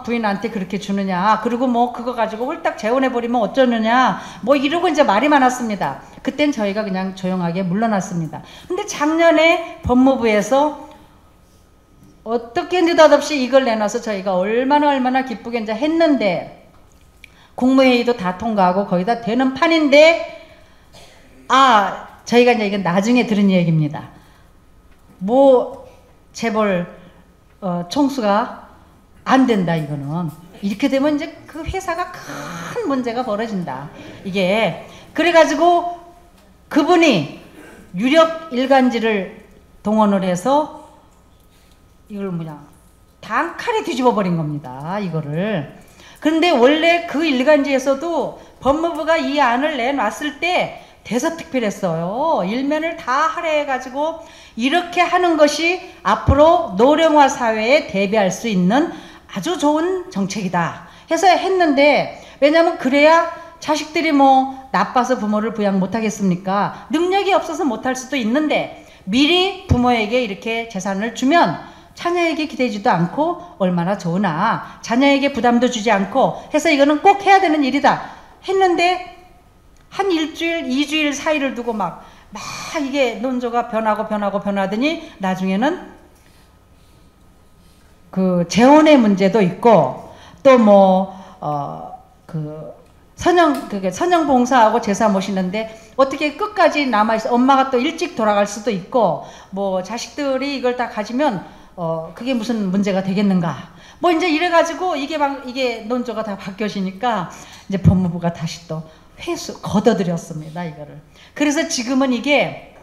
부인한테 그렇게 주느냐. 그리고 뭐 그거 가지고 홀딱 재혼해버리면 어쩌느냐. 뭐 이러고 이제 말이 많았습니다. 그땐 저희가 그냥 조용하게 물러났습니다. 근데 작년에 법무부에서 어떻게 느닷없이 이걸 내놔서 저희가 얼마나 기쁘게 이제 했는데 국무회의도 다 통과하고 거의 다 되는 판인데 저희가 이제 이건 나중에 들은 얘기입니다. 뭐 재벌 총수가 안 된다. 이거는 이렇게 되면 이제 그 회사가 큰 문제가 벌어진다. 이게 그래가지고 그분이 유력 일간지를 동원을 해서 이걸 단칼에 뒤집어 버린 겁니다. 이거를. 그런데 원래 그 일간지에서도 법무부가 이 안을 내놨을 때 대서특필했어요. 일면을 다 할애해가지고 이렇게 하는 것이 앞으로 노령화 사회에 대비할 수 있는 아주 좋은 정책이다 해서 했는데, 왜냐하면 그래야 자식들이 뭐 나빠서 부모를 부양 못하겠습니까? 능력이 없어서 못할 수도 있는데 미리 부모에게 이렇게 재산을 주면 자녀에게 기대지도 않고 얼마나 좋으나, 자녀에게 부담도 주지 않고 해서 이거는 꼭 해야 되는 일이다 했는데 한 일주일, 2주일 사이를 두고 막 이게 논조가 변하더니 나중에는 그 재혼의 문제도 있고 또 선영 봉사하고 제사 모시는데 어떻게 끝까지 남아있어. 엄마가 또 일찍 돌아갈 수도 있고 뭐 자식들이 이걸 다 가지면 그게 무슨 문제가 되겠는가. 뭐 이제 이래가지고 이게 논조가 다 바뀌어지니까 이제 법무부가 다시 또 걷어들였습니다. 이거를. 그래서 지금은 이게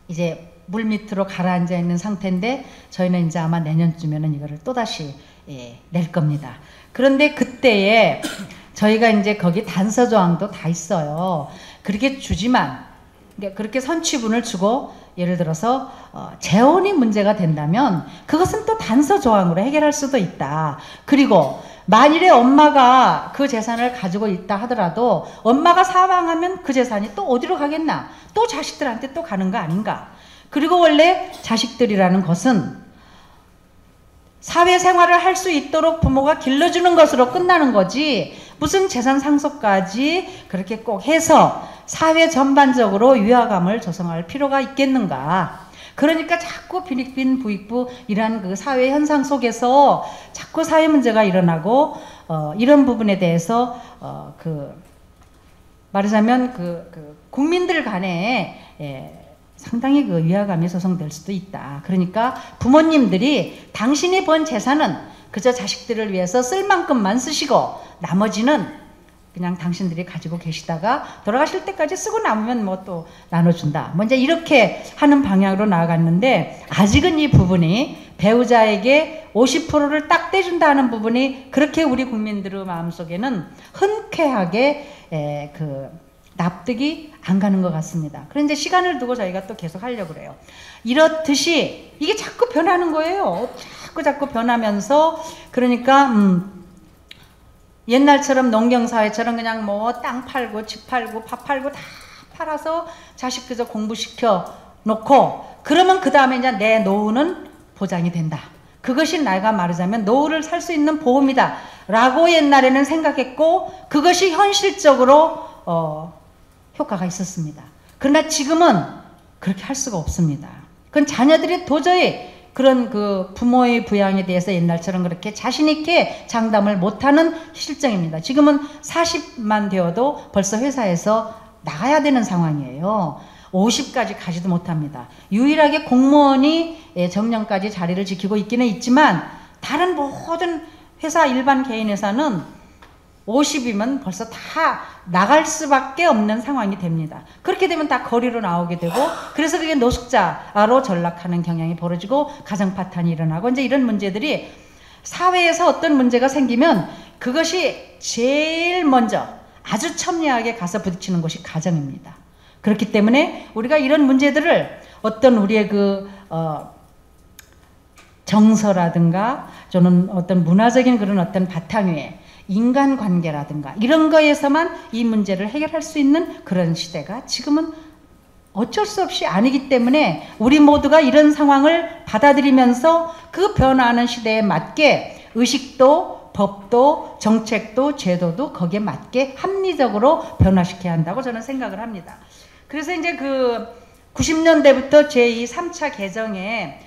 이제 물밑으로 가라앉아 있는 상태인데 저희는 이제 아마 내년쯤에는 이거를 또다시 낼 겁니다. 그런데 그때에 저희가 이제 거기 단서 조항도 다 있어요. 그렇게 주지만 그렇게 선취분을 주고 예를 들어서 재혼이 문제가 된다면 그것은 또 단서 조항으로 해결할 수도 있다. 그리고 만일에 엄마가 그 재산을 가지고 있다 하더라도 엄마가 사망하면 그 재산이 또 어디로 가겠나? 또 자식들한테 또 가는 거 아닌가? 그리고 원래 자식들이라는 것은 사회생활을 할 수 있도록 부모가 길러주는 것으로 끝나는 거지 무슨 재산 상속까지 그렇게 꼭 해서 사회 전반적으로 위화감을 조성할 필요가 있겠는가? 그러니까 자꾸 빈익빈 부익부 이러한 그 사회 현상 속에서 자꾸 사회 문제가 일어나고 이런 부분에 대해서 말하자면 국민들 간에 상당히 그 위화감이 조성될 수도 있다. 그러니까 부모님들이 당신이 번 재산은 그저 자식들을 위해서 쓸 만큼만 쓰시고 나머지는 그냥 당신들이 가지고 계시다가 돌아가실 때까지 쓰고 남으면 뭐 또 나눠준다. 뭐 이제 이렇게 하는 방향으로 나아갔는데 아직은 이 부분이 배우자에게 50%를 딱 떼준다는 부분이 그렇게 우리 국민들의 마음속에는 흔쾌하게 납득이 안 가는 것 같습니다. 그런데 시간을 두고 저희가 또 계속 하려고 그래요. 이렇듯이 이게 자꾸 변하는 거예요. 자꾸 변하면서 그러니까 옛날처럼 농경사회처럼 그냥 뭐 땅 팔고 집 팔고 밥 팔고 다 팔아서 자식 그저 공부시켜 놓고 그러면 그 다음에 이제 내 노후는 보장이 된다. 그것이 내가 말하자면 노후를 살 수 있는 보험이다 라고 옛날에는 생각했고 그것이 현실적으로 효과가 있었습니다. 그러나 지금은 그렇게 할 수가 없습니다. 그건 자녀들이 도저히 그런 그 부모의 부양에 대해서 옛날처럼 그렇게 자신있게 장담을 못하는 실정입니다. 지금은 40만 되어도 벌써 회사에서 나가야 되는 상황이에요. 50까지 가지도 못합니다. 유일하게 공무원이 정년까지 자리를 지키고 있기는 있지만 다른 모든 회사, 일반 개인 회사는 50이면 벌써 다 나갈 수밖에 없는 상황이 됩니다. 그렇게 되면 다 거리로 나오게 되고 그래서 그게 노숙자로 전락하는 경향이 벌어지고 가정 파탄이 일어나고 이제 이런 문제들이 사회에서 어떤 문제가 생기면 그것이 제일 먼저 아주 첨예하게 가서 부딪히는 것이 가정입니다. 그렇기 때문에 우리가 이런 문제들을 어떤 우리의 정서라든가 저는 어떤 문화적인 그런 어떤 바탕 위에 인간관계라든가 이런 거에서만 이 문제를 해결할 수 있는 그런 시대가 지금은 어쩔 수 없이 아니기 때문에 우리 모두가 이런 상황을 받아들이면서 그 변화하는 시대에 맞게 의식도 법도 정책도 제도도 거기에 맞게 합리적으로 변화시켜야 한다고 저는 생각을 합니다. 그래서 이제 그 90년대부터 제2, 3차 개정에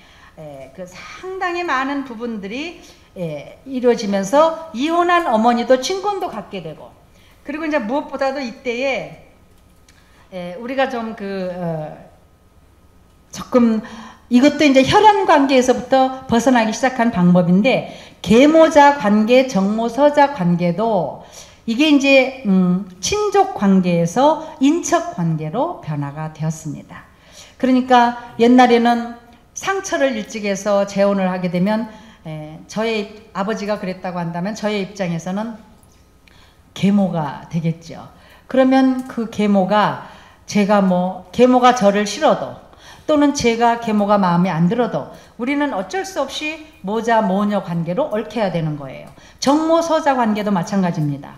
그 상당히 많은 부분들이 이루어지면서 이혼한 어머니도 친권도 갖게 되고 그리고 이제 무엇보다도 이때에 우리가 좀 조금 이것도 이제 혈연 관계에서부터 벗어나기 시작한 방법인데 계모자 관계, 정모서자 관계도 이게 이제 친족 관계에서 인척 관계로 변화가 되었습니다. 그러니까 옛날에는 상처를 일찍 해서 재혼을 하게 되면 저의 아버지가 그랬다고 한다면 저의 입장에서는 계모가 되겠죠. 그러면 그 계모가 계모가 저를 싫어도 또는 제가 계모가 마음에 안 들어도 우리는 어쩔 수 없이 모자 모녀 관계로 얽혀야 되는 거예요. 정모 서자 관계도 마찬가지입니다.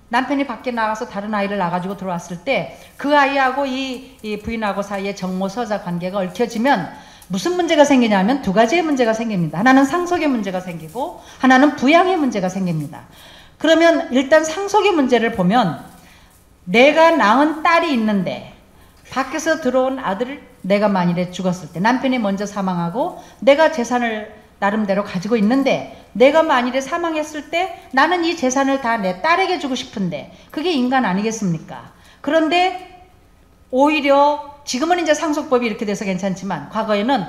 남편이 밖에 나가서 다른 아이를 낳아가지고 들어왔을 때 그 아이하고 이 부인하고 사이에 정모 서자 관계가 얽혀지면 무슨 문제가 생기냐면 두 가지의 문제가 생깁니다. 하나는 상속의 문제가 생기고 하나는 부양의 문제가 생깁니다. 그러면 일단 상속의 문제를 보면 내가 낳은 딸이 있는데 밖에서 들어온 아들을 내가 만일에 죽었을 때 남편이 먼저 사망하고 내가 재산을 나름대로 가지고 있는데 내가 만일에 사망했을 때 나는 이 재산을 다 내 딸에게 주고 싶은데 그게 인간 아니겠습니까? 그런데 오히려 지금은 이제 상속법이 이렇게 돼서 괜찮지만 과거에는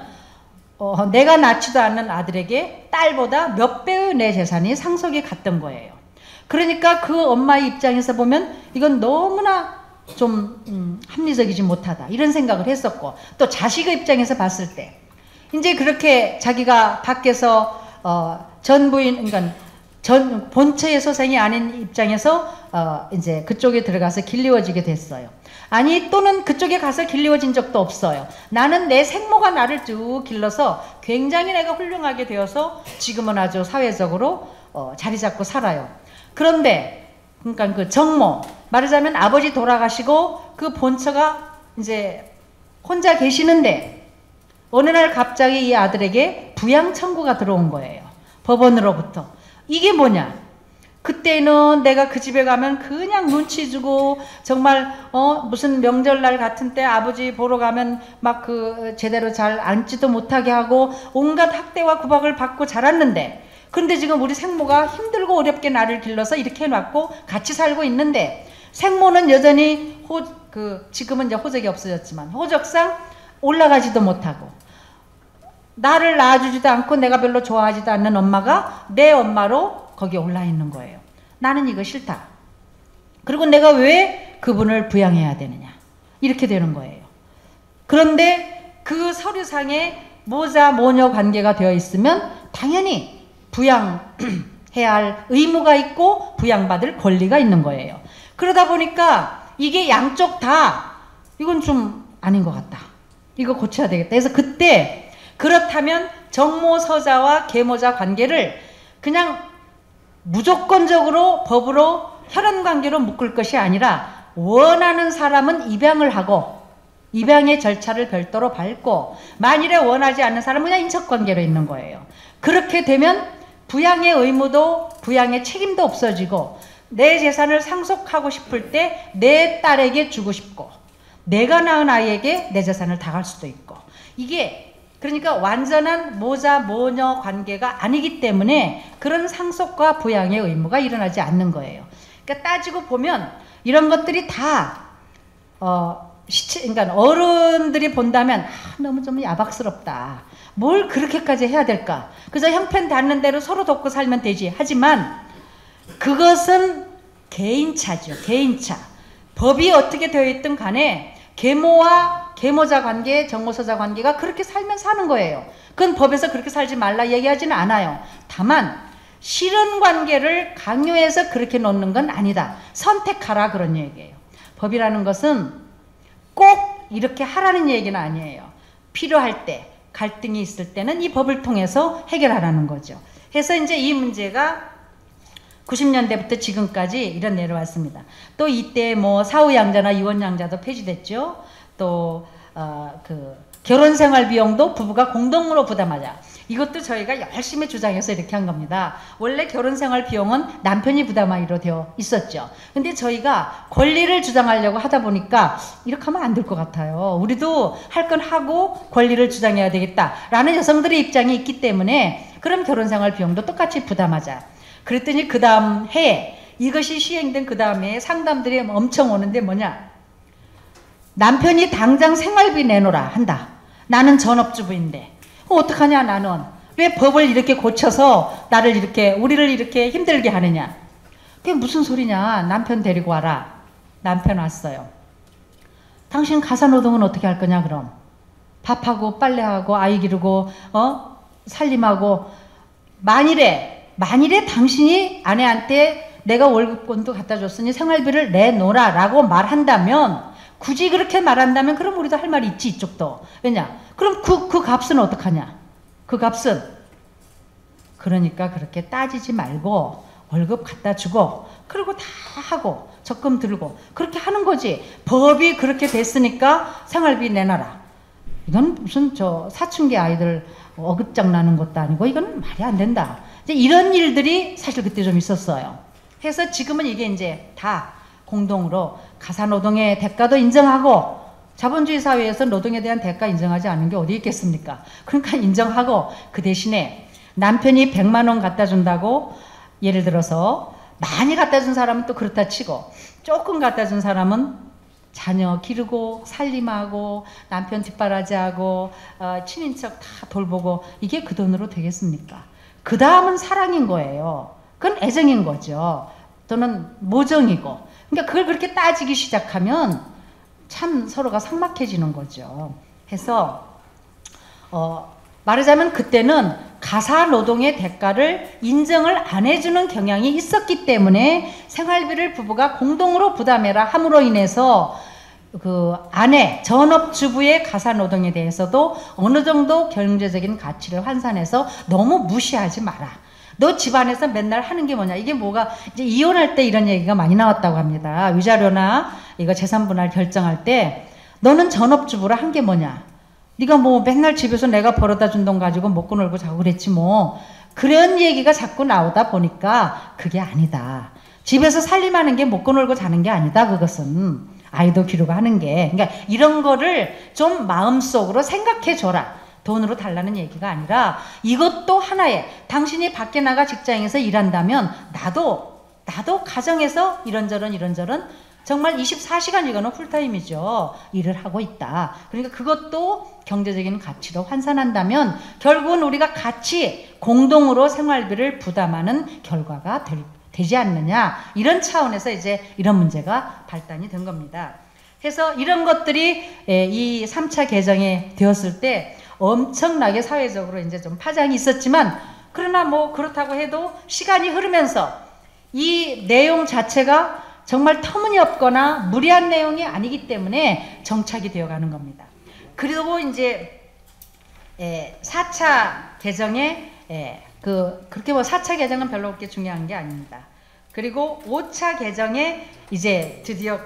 내가 낳지도 않는 아들에게 딸보다 몇 배의 내 재산이 상속이 갔던 거예요. 그러니까 그 엄마의 입장에서 보면 이건 너무나 좀 합리적이지 못하다 이런 생각을 했었고 또 자식의 입장에서 봤을 때 이제 그렇게 자기가 밖에서 전부인 그러니까 본처의 소생이 아닌 입장에서 이제 그쪽에 들어가서 길리워지게 됐어요. 아니 또는 그쪽에 가서 길리워진 적도 없어요. 나는 내 생모가 나를 쭉 길러서 굉장히 내가 훌륭하게 되어서 지금은 아주 사회적으로 자리 잡고 살아요. 그런데 그러니까 그 정모 말하자면 아버지 돌아가시고 그 본처가 이제 혼자 계시는데 어느 날 갑자기 이 아들에게 부양 청구가 들어온 거예요. 법원으로부터. 이게 뭐냐? 그때는 내가 그 집에 가면 그냥 눈치 주고 정말 무슨 명절날 같은 때 아버지 보러 가면 막 제대로 잘 앉지도 못하게 하고 온갖 학대와 구박을 받고 자랐는데 근데 지금 우리 생모가 힘들고 어렵게 나를 길러서 이렇게 해놨고 같이 살고 있는데 생모는 여전히 지금은 이제 호적이 없어졌지만 호적상 올라가지도 못하고 나를 낳아주지도 않고 내가 별로 좋아하지도 않는 엄마가 내 엄마로 거기에 올라 있는 거예요. 나는 이거 싫다. 그리고 내가 왜 그분을 부양해야 되느냐. 이렇게 되는 거예요. 그런데 그 서류상에 모자 모녀 관계가 되어 있으면 당연히 부양해야 할 의무가 있고 부양받을 권리가 있는 거예요. 그러다 보니까 이게 양쪽 다 이건 좀 아닌 것 같다. 이거 고쳐야 되겠다. 그래서 그때 그렇다면 정모서자와 계모자 관계를 그냥 무조건적으로 법으로 혈연관계로 묶을 것이 아니라 원하는 사람은 입양을 하고 입양의 절차를 별도로 밟고 만일에 원하지 않는 사람은 그냥 인척관계로 있는 거예요. 그렇게 되면 부양의 의무도 부양의 책임도 없어지고 내 재산을 상속하고 싶을 때 내 딸에게 주고 싶고 내가 낳은 아이에게 내 재산을 다 갈 수도 있고 이게 그러니까 완전한 모자 모녀 관계가 아니기 때문에 그런 상속과 부양의 의무가 일어나지 않는 거예요. 그러니까 따지고 보면 이런 것들이 다 그러니까 어른들이 본다면 너무 좀 야박스럽다. 뭘 그렇게까지 해야 될까? 그래서 형편 닿는 대로 서로 돕고 살면 되지. 하지만 그것은 개인차죠. 개인차. 법이 어떻게 되어 있든 간에 계모와 계모자 관계, 정모서자 관계가 그렇게 살면 사는 거예요. 그건 법에서 그렇게 살지 말라 얘기하지는 않아요. 다만 실은 관계를 강요해서 그렇게 놓는 건 아니다. 선택하라 그런 얘기예요. 법이라는 것은 꼭 이렇게 하라는 얘기는 아니에요. 필요할 때, 갈등이 있을 때는 이 법을 통해서 해결하라는 거죠. 해서 이제 이 문제가 90년대부터 지금까지 이런 내려왔습니다. 또 이때 뭐 사후양자나 유언양자도 폐지됐죠. 또 결혼생활 비용도 부부가 공동으로 부담하자. 이것도 저희가 열심히 주장해서 이렇게 한 겁니다. 원래 결혼생활 비용은 남편이 부담하기로 되어 있었죠. 근데 저희가 권리를 주장하려고 하다 보니까 이렇게 하면 안 될 것 같아요. 우리도 할 건 하고 권리를 주장해야 되겠다라는 여성들의 입장이 있기 때문에 그럼 결혼생활 비용도 똑같이 부담하자. 그랬더니 그 다음 해에 이것이 시행된 그 다음 해에 상담들이 엄청 오는데 뭐냐. 남편이 당장 생활비 내놓으라 한다. 나는 전업주부인데. 어떡하냐 나는. 왜 법을 이렇게 고쳐서 우리를 이렇게 힘들게 하느냐. 그게 무슨 소리냐. 남편 데리고 와라. 남편 왔어요. 당신 가사노동은 어떻게 할 거냐 그럼. 밥하고 빨래하고 아이 기르고 살림하고 만일에 당신이 아내한테 내가 월급권도 갖다 줬으니 생활비를 내놓으라 라고 말한다면 굳이 그렇게 말한다면 그럼 우리도 할 말이 있지 이쪽도. 왜냐? 그럼 그 값은 어떡하냐? 그 값은 그러니까 그렇게 따지지 말고 월급 갖다 주고 그리고 다 하고 적금 들고 그렇게 하는 거지. 법이 그렇게 됐으니까 생활비 내놔라. 이건 무슨 사춘기 아이들 어긋장 나는 것도 아니고 이건 말이 안 된다. 이제 이런 일들이 사실 그때 좀 있었어요. 해서 지금은 이게 이제 다 공동으로 가사노동의 대가도 인정하고 자본주의 사회에서 노동에 대한 대가 인정하지 않는 게 어디 있겠습니까? 그러니까 인정하고 그 대신에 남편이 100만 원 갖다 준다고 예를 들어서 많이 갖다 준 사람은 또 그렇다 치고 조금 갖다 준 사람은 자녀 기르고 살림하고 남편 뒷바라지하고 친인척 다 돌보고 이게 그 돈으로 되겠습니까? 그 다음은 사랑인 거예요. 그건 애정인 거죠. 또는 모정이고. 그러니까 그걸 그렇게 따지기 시작하면 참 서로가 삭막해지는 거죠. 해서 말하자면 그때는 가사노동의 대가를 인정을 안 해주는 경향이 있었기 때문에 생활비를 부부가 공동으로 부담해라 함으로 인해서 그 아내, 전업주부의 가사노동에 대해서도 어느 정도 경제적인 가치를 환산해서 너무 무시하지 마라. 너 집안에서 맨날 하는 게 뭐냐. 이게 뭐가 이제 이혼할 때 이런 얘기가 많이 나왔다고 합니다. 위자료나 이거 재산분할 결정할 때 너는 전업주부라 한 게 뭐냐. 네가 뭐 맨날 집에서 내가 벌어다 준 돈 가지고 먹고 놀고 자고 그랬지 뭐. 그런 얘기가 자꾸 나오다 보니까 그게 아니다. 집에서 살림하는 게 먹고 놀고 자는 게 아니다. 그것은 아이도 기르고 하는 게. 그러니까 이런 거를 좀 마음속으로 생각해 줘라. 돈으로 달라는 얘기가 아니라 이것도 하나의 당신이 밖에 나가 직장에서 일한다면 나도 가정에서 이런저런 정말 24시간 이거는 풀타임이죠. 일을 하고 있다. 그러니까 그것도 경제적인 가치로 환산한다면 결국은 우리가 같이 공동으로 생활비를 부담하는 결과가 되지 않느냐. 이런 차원에서 이제 이런 문제가 발단이 된 겁니다. 그래서 이런 것들이 이 3차 개정이 되었을 때 엄청나게 사회적으로 이제 좀 파장이 있었지만 그러나 뭐 그렇다고 해도 시간이 흐르면서 이 내용 자체가 정말 터무니없거나 무리한 내용이 아니기 때문에 정착이 되어가는 겁니다. 그리고 이제 4차 개정에 그렇게 뭐 4차 개정은 별로 그렇게 중요한 게 아닙니다. 그리고 5차 개정에 이제 드디어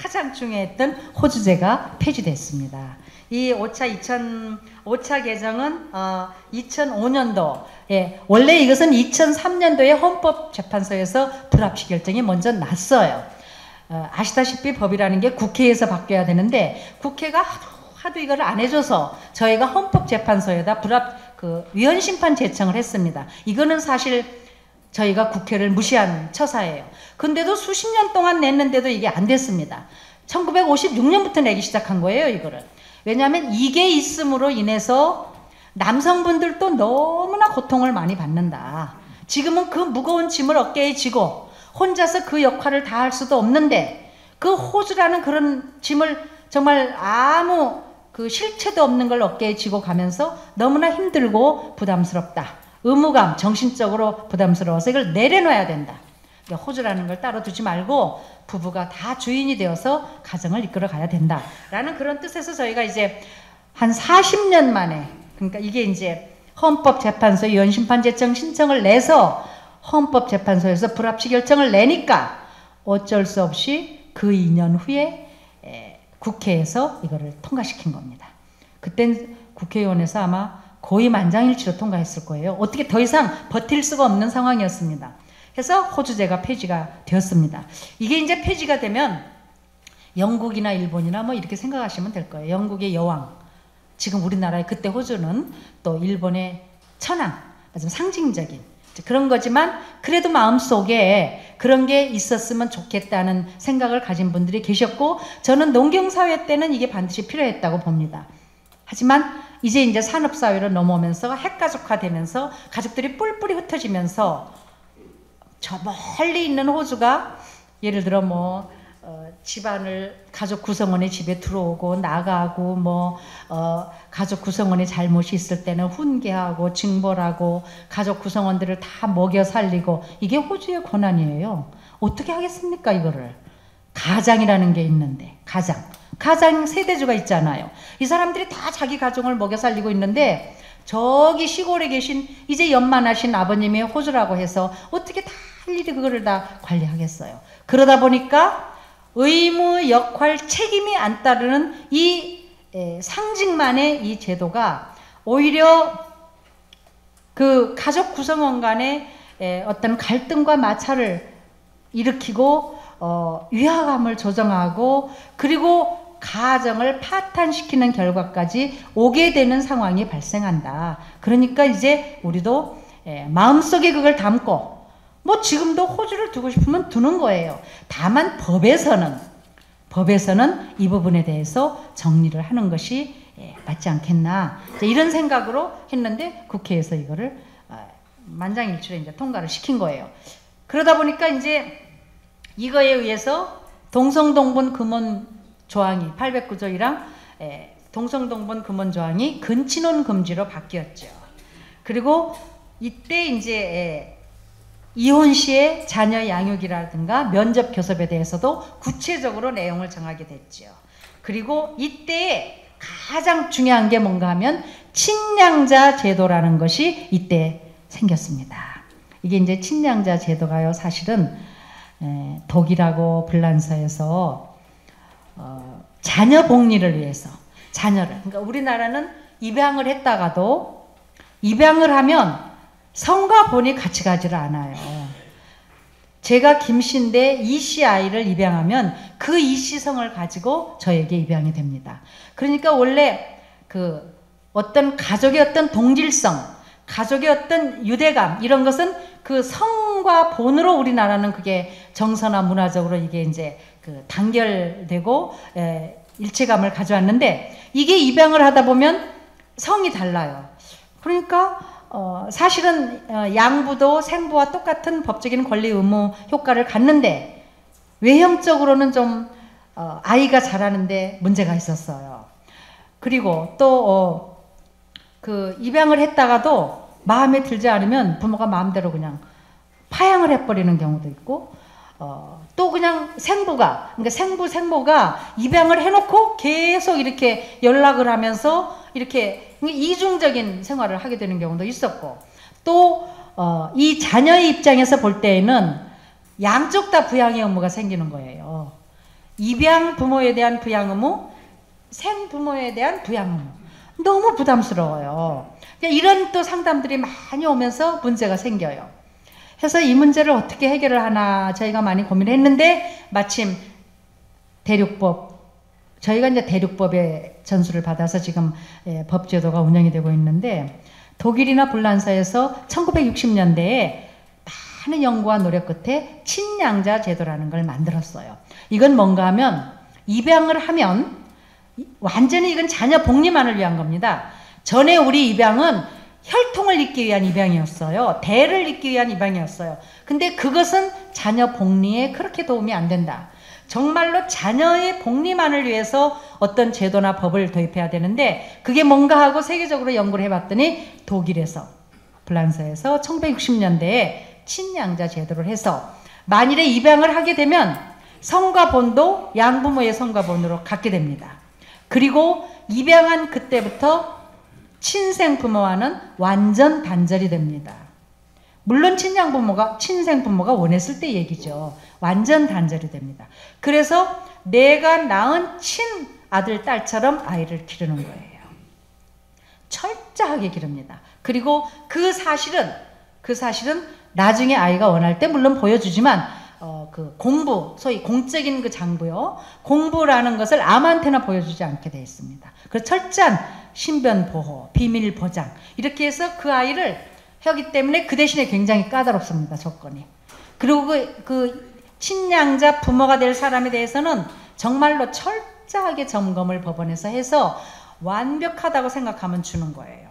가장 중요했던 호주제가 폐지됐습니다. 이 5차 개정은 2005년도, 예, 원래 이것은 2003년도에 헌법재판소에서 불합치 결정이 먼저 났어요. 아시다시피 법이라는 게 국회에서 바뀌어야 되는데 국회가 하도 이걸 안 해줘서 저희가 헌법재판소에다 위헌심판 제청을 했습니다. 이거는 사실 저희가 국회를 무시한 처사예요. 근데도 수십 년 동안 냈는데도 이게 안 됐습니다. 1956년부터 내기 시작한 거예요, 이거를. 왜냐하면 이게 있음으로 인해서 남성분들도 너무나 고통을 많이 받는다. 지금은 그 무거운 짐을 어깨에 지고 혼자서 그 역할을 다 할 수도 없는데 그 호주라는 그런 짐을 정말 아무 그 실체도 없는 걸 어깨에 지고 가면서 너무나 힘들고 부담스럽다. 의무감, 정신적으로 부담스러워서 이걸 내려놔야 된다. 그러니까 호주라는 걸 따로 두지 말고 부부가 다 주인이 되어서 가정을 이끌어 가야 된다. 라는 그런 뜻에서 저희가 이제 한 40년 만에, 그러니까 이게 이제 헌법재판소 위헌심판 제청 신청을 내서 헌법재판소에서 불합치 결정을 내니까 어쩔 수 없이 그 2년 후에 국회에서 이거를 통과시킨 겁니다. 그땐 국회의원에서 아마 거의 만장일치로 통과했을 거예요. 어떻게 더 이상 버틸 수가 없는 상황이었습니다. 그래서 호주제가 폐지가 되었습니다. 이게 이제 폐지가 되면 영국이나 일본이나 뭐 이렇게 생각하시면 될 거예요. 영국의 여왕, 지금 우리나라의 그때 호주는 또 일본의 천황, 아주 상징적인 그런 거지만 그래도 마음속에 그런 게 있었으면 좋겠다는 생각을 가진 분들이 계셨고 저는 농경사회 때는 이게 반드시 필요했다고 봅니다. 하지만 이제 산업사회로 넘어오면서 핵가족화되면서 가족들이 뿔뿔이 흩어지면서 저 멀리 있는 호주가 예를 들어 뭐 집안을 가족 구성원의 집에 들어오고 나가고 가족 구성원의 잘못이 있을 때는 훈계하고 징벌하고 가족 구성원들을 다 먹여 살리고 이게 호주의 권한이에요. 어떻게 하겠습니까 이거를. 가장이라는 게 있는데 가장 세대주가 있잖아요. 이 사람들이 다 자기 가족을 먹여 살리고 있는데 저기 시골에 계신 이제 연만하신 아버님이 호주라고 해서 어떻게 다 일일이 그거를 다 관리하겠어요. 그러다 보니까 의무, 역할, 책임이 안 따르는 이 상징만의 이 제도가 오히려 그 가족 구성원 간의 어떤 갈등과 마찰을 일으키고 위화감을 조정하고 그리고 가정을 파탄시키는 결과까지 오게 되는 상황이 발생한다. 그러니까 이제 우리도 마음속에 그걸 담고 뭐 지금도 호주를 두고 싶으면 두는 거예요. 다만 법에서는 이 부분에 대해서 정리를 하는 것이 맞지 않겠나 이런 생각으로 했는데 국회에서 이거를 만장일치로 이제 통과를 시킨 거예요. 그러다 보니까 이제 이거에 의해서 동성동본 금원 조항이 809조 1항 동성동본 금원 조항이 근친혼 금지로 바뀌었죠. 그리고 이때 이제 이혼 시의 자녀 양육이라든가 면접 교섭에 대해서도 구체적으로 내용을 정하게 됐죠. 그리고 이때 가장 중요한 게 뭔가 하면 친양자 제도라는 것이 이때 생겼습니다. 이게 이제 친양자 제도가요, 사실은 독일하고 불란서에서 자녀 복리를 위해서 그러니까 우리나라는 입양을 했다가도 입양을 하면 성과 본이 같이 가지를 않아요. 제가 김씨인데 이씨 아이를 입양하면 그 이씨 성을 가지고 저에게 입양이 됩니다. 그러니까 원래 그 어떤 가족의 어떤 동질성, 가족의 어떤 유대감 이런 것은 그 성과 본으로 우리나라는 그게 정서나 문화적으로 이게 이제 그 단결되고 일체감을 가져왔는데 이게 입양을 하다 보면 성이 달라요. 그러니까 사실은 양부도 생부와 똑같은 법적인 권리 의무 효과를 갖는데 외형적으로는 좀 아이가 자라는데 문제가 있었어요. 그리고 또 그 입양을 했다가도 마음에 들지 않으면 부모가 마음대로 그냥 파양을 해버리는 경우도 있고 또 그냥 그러니까 생모가 입양을 해놓고 계속 이렇게 연락을 하면서 이렇게 이중적인 생활을 하게 되는 경우도 있었고 또 이 자녀의 입장에서 볼 때에는 양쪽 다 부양의 의무가 생기는 거예요. 입양 부모에 대한 부양 의무, 생부모에 대한 부양 의무. 너무 부담스러워요. 이런 또 상담들이 많이 오면서 문제가 생겨요. 그래서 이 문제를 어떻게 해결을 하나 저희가 많이 고민을 했는데 마침 대륙법, 저희가 이제 대륙법의 전수를 받아서 지금 법제도가 운영이 되고 있는데 독일이나 불란서에서 1960년대에 많은 연구와 노력 끝에 친양자 제도라는 걸 만들었어요. 이건 뭔가 하면 입양을 하면 완전히 이건 자녀 복리만을 위한 겁니다. 전에 우리 입양은 혈통을 잇기 위한 입양이었어요. 대를 잇기 위한 입양이었어요. 근데 그것은 자녀 복리에 그렇게 도움이 안 된다. 정말로 자녀의 복리만을 위해서 어떤 제도나 법을 도입해야 되는데 그게 뭔가 하고 세계적으로 연구를 해봤더니 독일에서 불란서에서 1960년대에 친양자 제도를 해서 만일에 입양을 하게 되면 성과 본도 양부모의 성과 본으로 갖게 됩니다. 그리고 입양한 그때부터 친생 부모와는 완전 단절이 됩니다. 물론 친생 부모가 원했을 때 얘기죠. 완전 단절이 됩니다. 그래서 내가 낳은 친 아들 딸처럼 아이를 기르는 거예요. 철저하게 기릅니다. 그리고 그 사실은 나중에 아이가 원할 때 물론 보여주지만 그 공부, 소위 공적인 그 장부요. 공부라는 것을 아무한테나 보여주지 않게 되어 있습니다. 그래서 철저한 신변 보호, 비밀 보장 이렇게 해서 그 아이를 하기 때문에 그 대신에 굉장히 까다롭습니다. 조건이. 그리고 그 친양자 부모가 될 사람에 대해서는 정말로 철저하게 점검을 법원에서 해서 완벽하다고 생각하면 주는 거예요.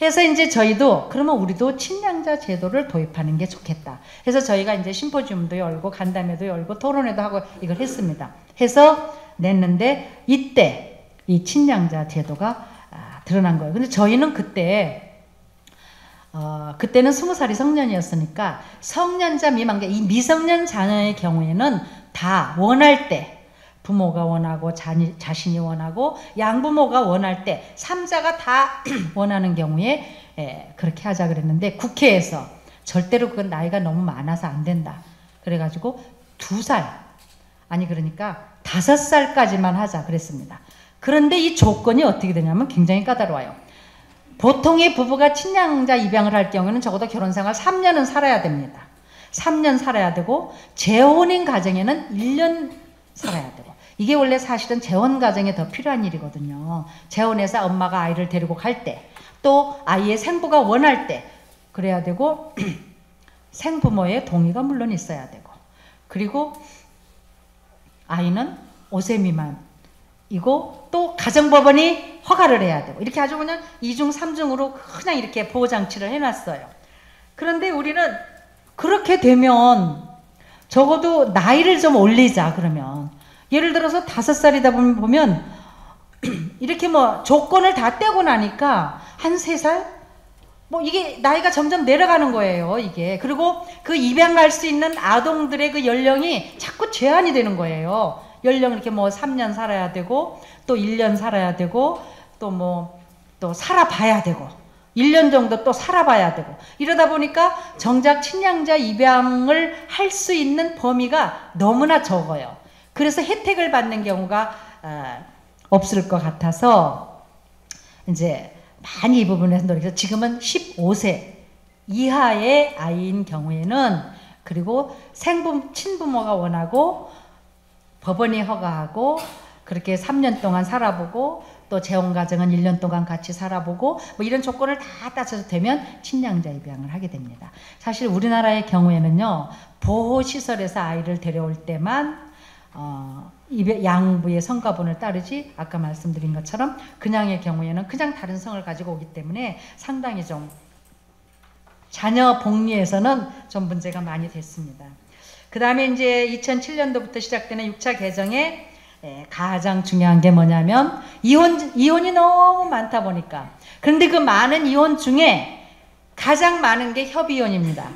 해서 이제 저희도 그러면 우리도 친양자 제도를 도입하는 게 좋겠다. 해서 저희가 이제 심포지움도 열고 간담회도 열고 토론회도 하고 이걸 했습니다. 해서 냈는데 이때 이 친양자 제도가 드러난 거예요. 근데 저희는 그때는 20살이 성년이었으니까 성년자 미만, 이 미성년 자녀의 경우에는 다 원할 때 부모가 원하고 자신이 원하고 양부모가 원할 때 3자가 다 원하는 경우에 그렇게 하자 그랬는데 국회에서 절대로 그건 나이가 너무 많아서 안 된다. 그래가지고 2살 그러니까 5살까지만 하자 그랬습니다. 그런데 이 조건이 어떻게 되냐면 굉장히 까다로워요. 보통의 부부가 친양자 입양을 할 경우에는 적어도 결혼생활 3년은 살아야 됩니다. 3년 살아야 되고 재혼인 가정에는 1년 살아야 되고 이게 원래 사실은 재혼 가정에 더 필요한 일이거든요. 재혼해서 엄마가 아이를 데리고 갈 때, 또 아이의 생부가 원할 때 그래야 되고 생부모의 동의가 물론 있어야 되고 그리고 아이는 5세 미만이고 또 가정법원이 허가를 해야 되고 이렇게 아주 그냥 2중 3중으로 그냥 이렇게 보호장치를 해놨어요. 그런데 우리는 그렇게 되면 적어도 나이를 좀 올리자 그러면 예를 들어서 5살이다 보면 이렇게 뭐 조건을 다 떼고 나니까 한 3살? 뭐 이게 나이가 점점 내려가는 거예요, 이게. 그리고 그 입양 갈 수 있는 아동들의 그 연령이 자꾸 제한이 되는 거예요. 연령 이렇게 뭐 3년 살아야 되고 또 1년 살아야 되고 또 살아봐야 되고 1년 정도 또 살아봐야 되고 이러다 보니까 정작 친양자 입양을 할 수 있는 범위가 너무나 적어요. 그래서 혜택을 받는 경우가 없을 것 같아서 이제 많이 이 부분에서 노력해서 지금은 15세 이하의 아이인 경우에는 그리고 친부모가 원하고 법원이 허가하고 그렇게 3년 동안 살아보고 또 재혼가정은 1년 동안 같이 살아보고 뭐 이런 조건을 다 따져서 되면 친양자 입양을 하게 됩니다. 사실 우리나라의 경우에는요 보호시설에서 아이를 데려올 때만 양부의 성과본을 따르지 아까 말씀드린 것처럼 그냥의 경우에는 그냥 다른 성을 가지고 오기 때문에 상당히 좀 자녀 복리에서는 좀 문제가 많이 됐습니다. 그 다음에 이제 2007년도부터 시작되는 6차 개정에 가장 중요한 게 뭐냐면 이혼이 너무 많다 보니까 그런데 그 많은 이혼 중에 가장 많은 게 협의혼입니다.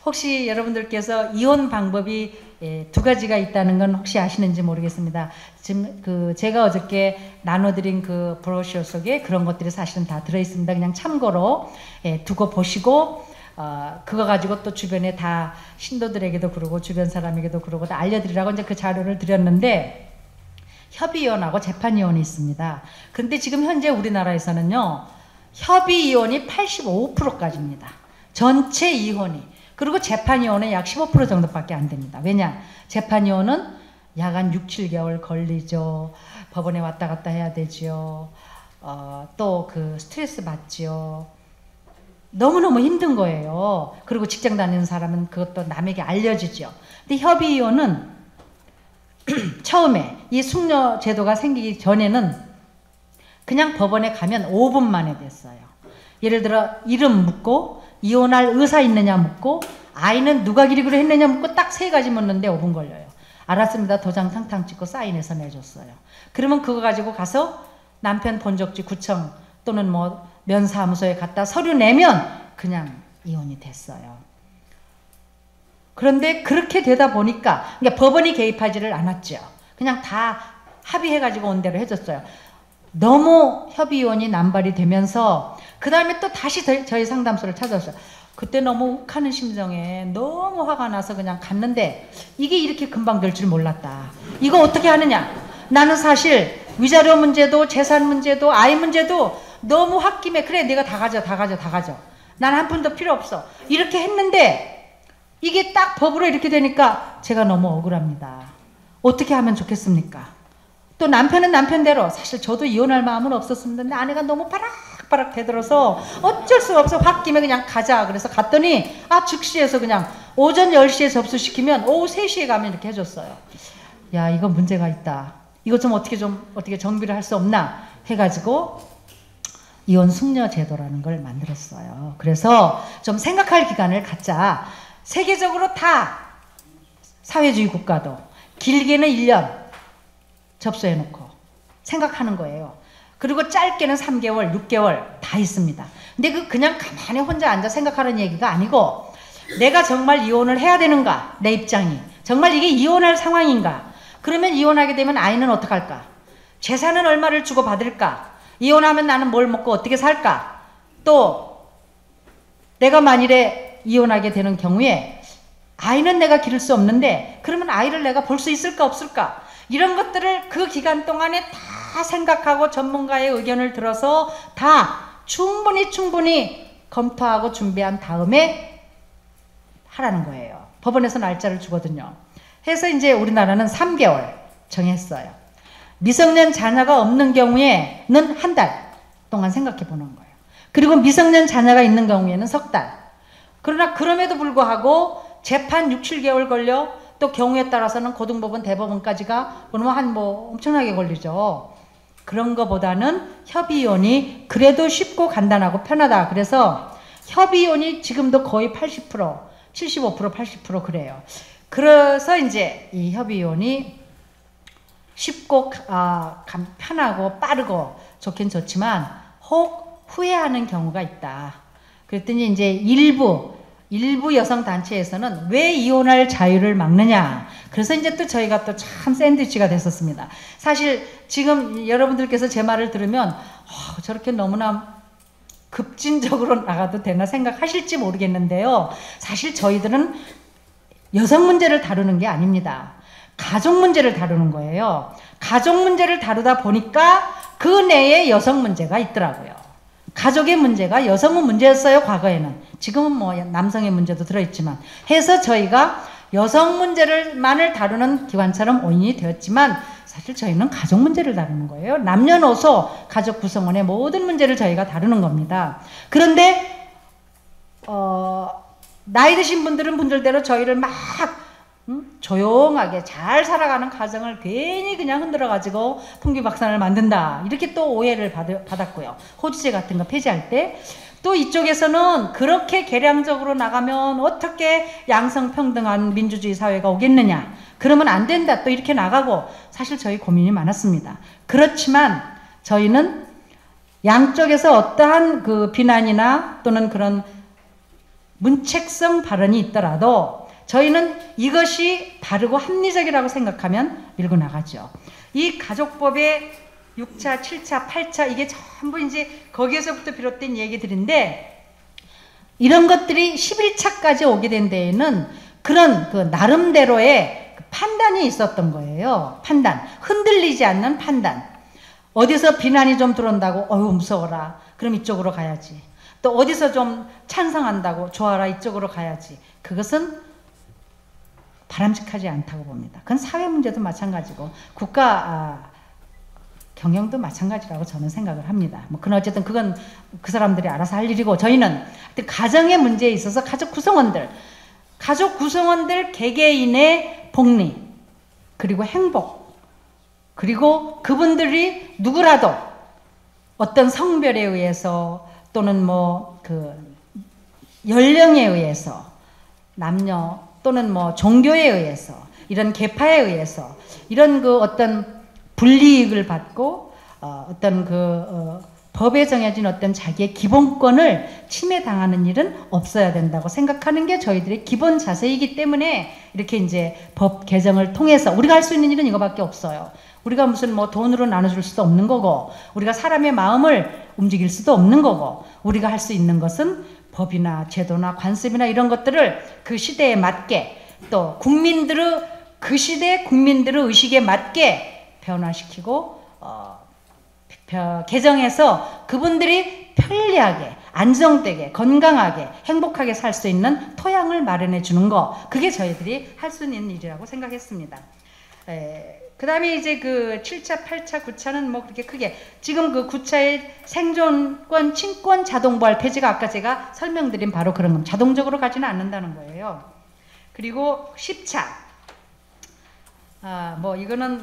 혹시 여러분들께서 이혼 방법이 2가지가 있다는 건 혹시 아시는지 모르겠습니다. 지금 제가 어저께 나눠드린 그 브로셔 속에 그런 것들이 사실은 다 들어있습니다. 그냥 참고로 두고 보시고 그거 가지고 또 주변에 다 신도들에게도 그러고 주변 사람에게도 그러고 다 알려드리라고 이제 그 자료를 드렸는데, 협의위원하고 재판위원이 있습니다. 그런데 지금 현재 우리나라에서는요, 협의위원이 85%까지입니다. 전체 이혼이. 그리고 재판위원은 약 15% 정도밖에 안 됩니다. 왜냐? 재판위원은 약 6, 7개월 걸리죠. 법원에 왔다 갔다 해야 되죠. 또 그 스트레스 받죠. 너무너무 힘든 거예요. 그리고 직장 다니는 사람은 그것도 남에게 알려지죠. 근데 협의위원은 처음에 이 숙녀 제도가 생기기 전에는 그냥 법원에 가면 5분 만에 됐어요. 예를 들어 이름 묻고 이혼할 의사 있느냐 묻고 아이는 누가 기르기로 했느냐 묻고 딱 3가지 묻는데 5분 걸려요. 알았습니다. 도장 탕탕 찍고 사인해서 내줬어요. 그러면 그거 가지고 가서 남편 본적지 구청 또는 뭐 면사무소에 갖다 서류 내면 그냥 이혼이 됐어요. 그런데 그렇게 되다 보니까 그러니까 법원이 개입하지를 않았죠. 그냥 다 합의해가지고 온 대로 해줬어요. 너무 협의위원이 남발이 되면서 그 다음에 또 다시 저희 상담소를 찾아왔어요. 그때 너무 욱하는 심정에 너무 화가 나서 그냥 갔는데 이게 이렇게 금방 될 줄 몰랐다. 이거 어떻게 하느냐. 나는 사실 위자료 문제도 재산 문제도 아이 문제도 너무 홧김에 그래 내가 다 가져. 난 한 푼도 필요 없어. 이렇게 했는데 이게 딱 법으로 이렇게 되니까 제가 너무 억울합니다. 어떻게 하면 좋겠습니까? 또 남편은 남편대로 사실 저도 이혼할 마음은 없었습니다. 아내가 너무 바락바락 대들어서 어쩔 수가 없어 홧김에 그냥 가자. 그래서 갔더니 즉시해서 그냥 오전 10시에 접수시키면 오후 3시에 가면 이렇게 해줬어요. 야, 이거 문제가 있다. 이거 좀 어떻게 정비를 할 수 없나 해가지고 이혼 숙녀 제도라는 걸 만들었어요. 그래서 좀 생각할 기간을 갖자. 세계적으로 다 사회주의 국가도 길게는 1년 접수해놓고 생각하는 거예요. 그리고 짧게는 3개월, 6개월 다 있습니다. 근데 그냥 가만히 혼자 앉아 생각하는 얘기가 아니고 내가 정말 이혼을 해야 되는가? 내 입장이. 정말 이게 이혼할 상황인가? 그러면 이혼하게 되면 아이는 어떡할까? 재산은 얼마를 주고 받을까? 이혼하면 나는 뭘 먹고 어떻게 살까? 또 내가 만일에 이혼하게 되는 경우에 아이는 내가 기를 수 없는데 그러면 아이를 내가 볼 수 있을까 없을까? 이런 것들을 그 기간 동안에 다 생각하고 전문가의 의견을 들어서 다 충분히 검토하고 준비한 다음에 하라는 거예요. 법원에서 날짜를 주거든요. 해서 이제 우리나라는 3개월 정했어요. 미성년 자녀가 없는 경우에는 1달 동안 생각해 보는 거예요. 그리고 미성년 자녀가 있는 경우에는 석 달. 그러나 그럼에도 불구하고 재판 6, 7개월 걸려 또 경우에 따라서는 고등법원, 대법원까지가 그러면 엄청나게 걸리죠. 그런 거보다는 협의위원이 그래도 쉽고 간단하고 편하다. 그래서 협의위원이 지금도 거의 80%, 75%, 80% 그래요. 그래서 이제 이 협의위원이 쉽고 편하고 빠르고 좋긴 좋지만 혹 후회하는 경우가 있다. 그랬더니 이제 일부 여성 단체에서는 왜 이혼할 자유를 막느냐. 그래서 이제 또 저희가 또 참 샌드위치가 됐었습니다. 사실 지금 여러분들께서 제 말을 들으면 저렇게 너무나 급진적으로 나가도 되나 생각하실지 모르겠는데요. 사실 저희들은 여성 문제를 다루는 게 아닙니다. 가족 문제를 다루는 거예요. 가족 문제를 다루다 보니까 그 내에 여성 문제가 있더라고요. 가족의 문제가 여성의 문제였어요, 과거에는. 지금은 뭐 남성의 문제도 들어있지만. 해서 저희가 여성 문제만을 다루는 기관처럼 오인이 되었지만 사실 저희는 가족 문제를 다루는 거예요. 남녀노소, 가족 구성원의 모든 문제를 저희가 다루는 겁니다. 그런데 나이 드신 분들은 분들대로 저희를 막 조용하게 잘 살아가는 가정을 괜히 그냥 흔들어가지고 풍비박산을 만든다. 이렇게 또 오해를 받았고요. 호주제 같은 거 폐지할 때. 또 이쪽에서는 그렇게 개량적으로 나가면 어떻게 양성평등한 민주주의 사회가 오겠느냐. 그러면 안 된다. 또 이렇게 나가고 사실 저희 고민이 많았습니다. 그렇지만 저희는 양쪽에서 어떠한 그 비난이나 또는 그런 문책성 발언이 있더라도 저희는 이것이 바르고 합리적이라고 생각하면 밀고 나가죠. 이 가족법의 6차, 7차, 8차 이게 전부 이제 거기에서부터 비롯된 얘기들인데 이런 것들이 11차까지 오게 된 데에는 그런 그 나름대로의 판단이 있었던 거예요. 판단. 흔들리지 않는 판단. 어디서 비난이 좀 들어온다고 어휴 무서워라. 그럼 이쪽으로 가야지. 또 어디서 좀 찬성한다고 좋아라. 이쪽으로 가야지. 그것은 바람직하지 않다고 봅니다. 그건 사회 문제도 마찬가지고 국가 경영도 마찬가지라고 저는 생각을 합니다. 뭐 그건 어쨌든 그건 그 사람들이 알아서 할 일이고 저희는 가정의 문제에 있어서 가족 구성원들 개개인의 복리 그리고 행복 그리고 그분들이 누구라도 어떤 성별에 의해서 또는 뭐 그 연령에 의해서 남녀 또는 뭐 종교에 의해서 이런 계파에 의해서 이런 그 어떤 불이익을 받고 어떤 법에 정해진 어떤 자기의 기본권을 침해당하는 일은 없어야 된다고 생각하는 게 저희들의 기본 자세이기 때문에 이렇게 이제 법 개정을 통해서 우리가 할 수 있는 일은 이거밖에 없어요. 우리가 무슨 뭐 돈으로 나눠줄 수도 없는 거고 우리가 사람의 마음을 움직일 수도 없는 거고 우리가 할 수 있는 것은 법이나 제도나 관습이나 이런 것들을 그 시대에 맞게 또 그 시대 국민들의 의식에 맞게 변화시키고 개정해서 그분들이 편리하게 안정되게 건강하게 행복하게 살 수 있는 토양을 마련해 주는 거 그게 저희들이 할 수 있는 일이라고 생각했습니다. 그 다음에 이제 그 7차, 8차, 9차는 뭐 그렇게 크게 지금 그 9차의 생존권, 친권, 자동부활 폐지가 아까 제가 설명드린 바로 그런 겁니다. 자동적으로 가지는 않는다는 거예요. 그리고 10차 뭐 이거는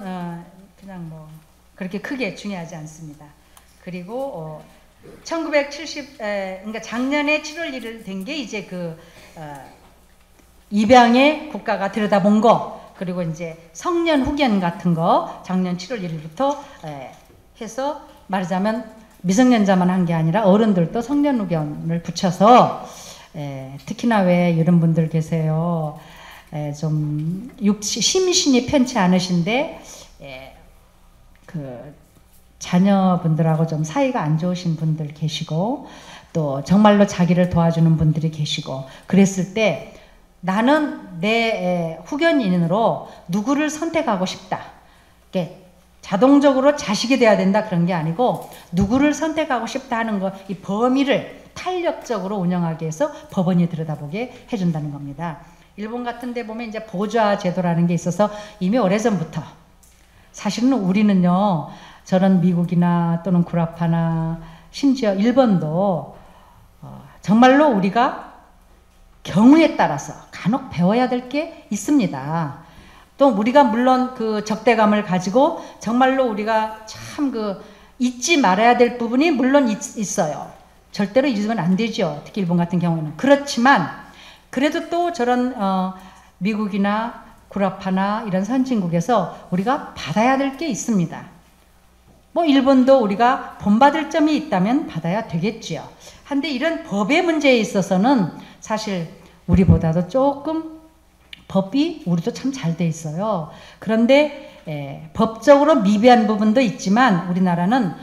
그냥 뭐 그렇게 크게 중요하지 않습니다. 그리고 그러니까 작년에 7월 1일 된 게 이제 그 입양의 국가가 들여다본 거 그리고 이제 성년 후견 같은 거 작년 7월 1일부터 해서 말하자면 미성년자만 한 게 아니라 어른들도 성년 후견을 붙여서 특히나 왜 이런 분들 계세요. 좀 심신이 편치 않으신데 그 자녀분들하고 좀 사이가 안 좋으신 분들 계시고 또 정말로 자기를 도와주는 분들이 계시고 그랬을 때 나는 내 후견인으로 누구를 선택하고 싶다. 자동적으로 자식이 돼야 된다 그런 게 아니고 누구를 선택하고 싶다 하는 거 이 범위를 탄력적으로 운영하기 위해서 법원이 들여다보게 해준다는 겁니다. 일본 같은 데 보면 이제 보좌 제도라는 게 있어서 이미 오래전부터 사실은 우리는요 저런 미국이나 또는 구라파나 심지어 일본도 정말로 우리가 경우에 따라서 간혹 배워야 될 게 있습니다. 또 우리가 물론 그 적대감을 가지고 정말로 우리가 참 그 잊지 말아야 될 부분이 물론 있어요. 절대로 잊으면 안 되죠. 특히 일본 같은 경우에는. 그렇지만 그래도 또 저런 미국이나 구라파나 이런 선진국에서 우리가 받아야 될 게 있습니다. 뭐 일본도 우리가 본받을 점이 있다면 받아야 되겠지요. 한데 이런 법의 문제에 있어서는 사실 우리보다도 조금 법이 우리도 참 잘 돼 있어요. 그런데 법적으로 미비한 부분도 있지만 우리나라는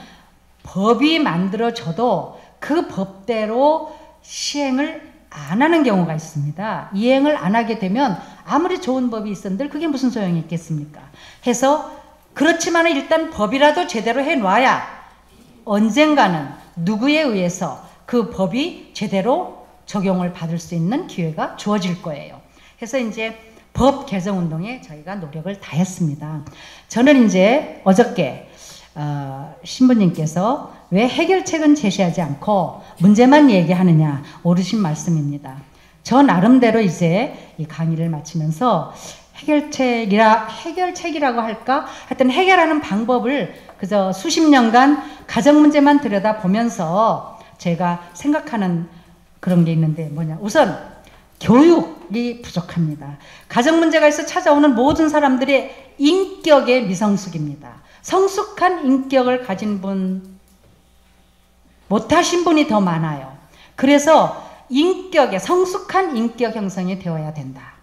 법이 만들어져도 그 법대로 시행을 안 하는 경우가 있습니다. 이행을 안 하게 되면 아무리 좋은 법이 있었는데 그게 무슨 소용이 있겠습니까? 해서 그렇지만 일단 법이라도 제대로 해놔야 언젠가는 누구에 의해서 그 법이 제대로 적용을 받을 수 있는 기회가 주어질 거예요. 그래서 이제 법 개정 운동에 저희가 노력을 다했습니다. 저는 이제 어저께 신부님께서 왜 해결책은 제시하지 않고 문제만 얘기하느냐 오르신 말씀입니다. 저 나름대로 이제 이 강의를 마치면서 해결책이라고 할까? 하여튼 해결하는 방법을 그저 수십 년간 가정 문제만 들여다보면서 제가 생각하는 그런 게 있는데 뭐냐. 우선 교육이 부족합니다. 가정 문제가 있어 찾아오는 모든 사람들의 인격의 미성숙입니다. 성숙한 인격을 가진 분, 못하신 분이 더 많아요. 그래서 성숙한 인격 형성이 되어야 된다.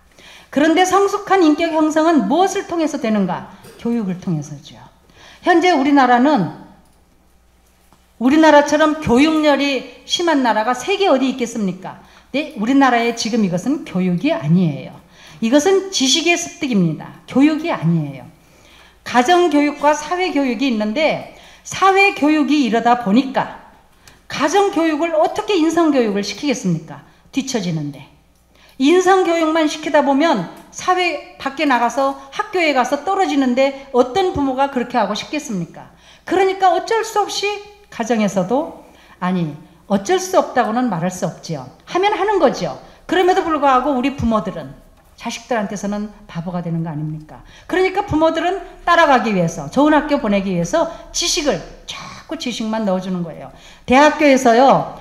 그런데 성숙한 인격 형성은 무엇을 통해서 되는가? 교육을 통해서죠. 현재 우리나라처럼 교육열이 심한 나라가 세계 어디 있겠습니까? 근데 우리나라의 지금 이것은 교육이 아니에요. 이것은 지식의 습득입니다. 교육이 아니에요. 가정교육과 사회교육이 있는데 사회교육이 이러다 보니까 가정교육을 어떻게 인성교육을 시키겠습니까? 뒤처지는데. 인성교육만 시키다 보면 사회 밖에 나가서 학교에 가서 떨어지는데 어떤 부모가 그렇게 하고 싶겠습니까? 그러니까 어쩔 수 없이 가정에서도 아니 어쩔 수 없다고는 말할 수 없지요. 하면 하는 거죠. 그럼에도 불구하고 우리 부모들은 자식들한테서는 바보가 되는 거 아닙니까? 그러니까 부모들은 따라가기 위해서 좋은 학교 보내기 위해서 지식을 자꾸 지식만 넣어주는 거예요. 대학교에서요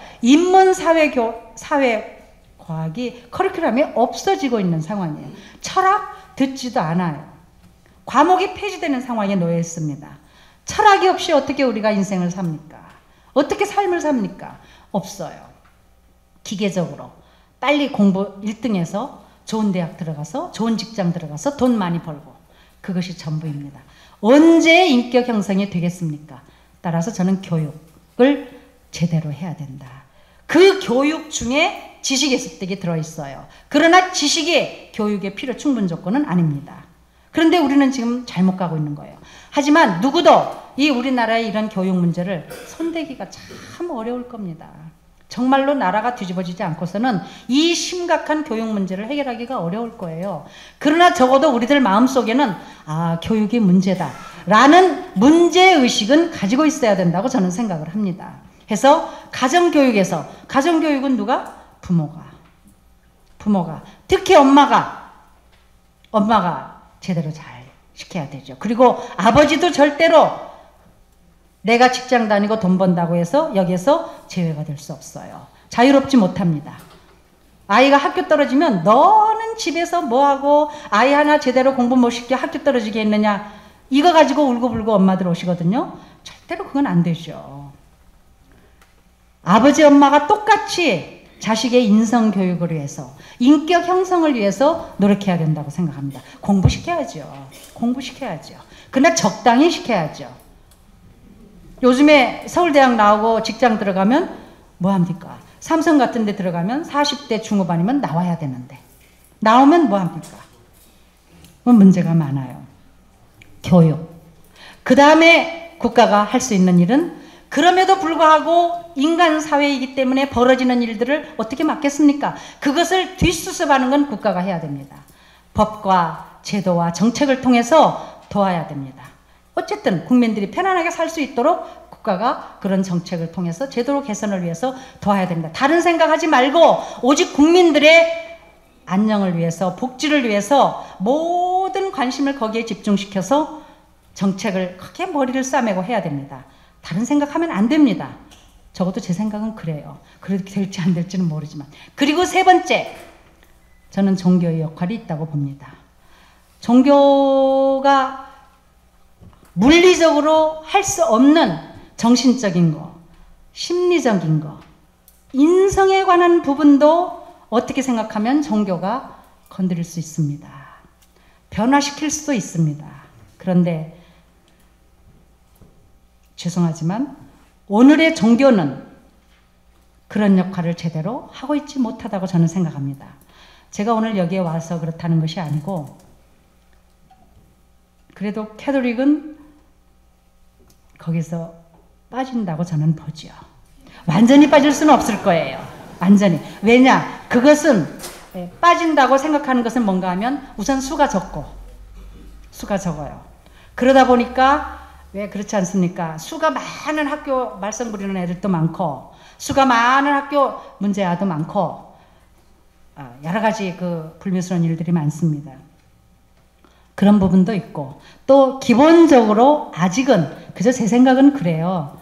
사회과학이 커리큘럼이 없어지고 있는 상황이에요. 철학 듣지도 않아요. 과목이 폐지되는 상황에 놓여 있습니다. 철학이 없이 어떻게 우리가 인생을 삽니까? 어떻게 삶을 삽니까? 없어요. 기계적으로 빨리 공부 1등해서 좋은 대학 들어가서 좋은 직장 들어가서 돈 많이 벌고 그것이 전부입니다. 언제 인격 형성이 되겠습니까? 따라서 저는 교육을 제대로 해야 된다. 그 교육 중에 지식의 습득이 들어있어요. 그러나 지식이 교육의 필요 충분 조건은 아닙니다. 그런데 우리는 지금 잘못 가고 있는 거예요. 하지만 누구도 이 우리나라의 이런 교육 문제를 손대기가 참 어려울 겁니다. 정말로 나라가 뒤집어지지 않고서는 이 심각한 교육 문제를 해결하기가 어려울 거예요. 그러나 적어도 우리들 마음속에는 아, 교육이 문제다 라는 문제의식은 가지고 있어야 된다고 저는 생각을 합니다. 해서 가정교육에서, 가정교육은 누가? 부모가 특히 엄마가 제대로 잘 시켜야 되죠. 그리고 아버지도 절대로 내가 직장 다니고 돈 번다고 해서 여기에서 제외가 될 수 없어요. 자유롭지 못합니다. 아이가 학교 떨어지면 너는 집에서 뭐하고 아이 하나 제대로 공부 못 시켜 학교 떨어지게 했느냐 이거 가지고 울고불고 엄마들 오시거든요. 절대로 그건 안 되죠. 아버지 엄마가 똑같이 자식의 인성교육을 위해서 인격 형성을 위해서 노력해야 된다고 생각합니다. 공부시켜야죠. 그러나 적당히 시켜야죠. 요즘에 서울대학 나오고 직장 들어가면 뭐합니까? 삼성 같은 데 들어가면 40대 중후반이면 나와야 되는데 나오면 뭐합니까? 문제가 많아요. 교육. 그 다음에 국가가 할 수 있는 일은 그럼에도 불구하고 인간 사회이기 때문에 벌어지는 일들을 어떻게 막겠습니까? 그것을 뒷수습하는 건 국가가 해야 됩니다. 법과 제도와 정책을 통해서 도와야 됩니다. 어쨌든 국민들이 편안하게 살 수 있도록 국가가 그런 정책을 통해서 제도로 개선을 위해서 도와야 됩니다. 다른 생각하지 말고 오직 국민들의 안녕을 위해서 복지를 위해서 모든 관심을 거기에 집중시켜서 정책을 크게 머리를 싸매고 해야 됩니다. 다른 생각하면 안 됩니다. 적어도 제 생각은 그래요. 그렇게 될지 안 될지는 모르지만. 그리고 세 번째, 저는 종교의 역할이 있다고 봅니다. 종교가 물리적으로 할 수 없는 정신적인 거, 심리적인 거, 인성에 관한 부분도 어떻게 생각하면 종교가 건드릴 수 있습니다. 변화시킬 수도 있습니다. 그런데 죄송하지만 오늘의 종교는 그런 역할을 제대로 하고 있지 못하다고 저는 생각합니다. 제가 오늘 여기에 와서 그렇다는 것이 아니고 그래도 캐톨릭은 거기서 빠진다고 저는 보죠. 완전히 빠질 수는 없을 거예요. 완전히. 왜냐? 그것은 빠진다고 생각하는 것은 뭔가 하면 우선 수가 적어요. 그러다 보니까 왜 그렇지 않습니까? 수가 많은 학교 말썽 부리는 애들도 많고 수가 많은 학교 문제아도 많고 여러 가지 그 불미스러운 일들이 많습니다. 그런 부분도 있고 또 기본적으로 아직은 그저 제 생각은 그래요.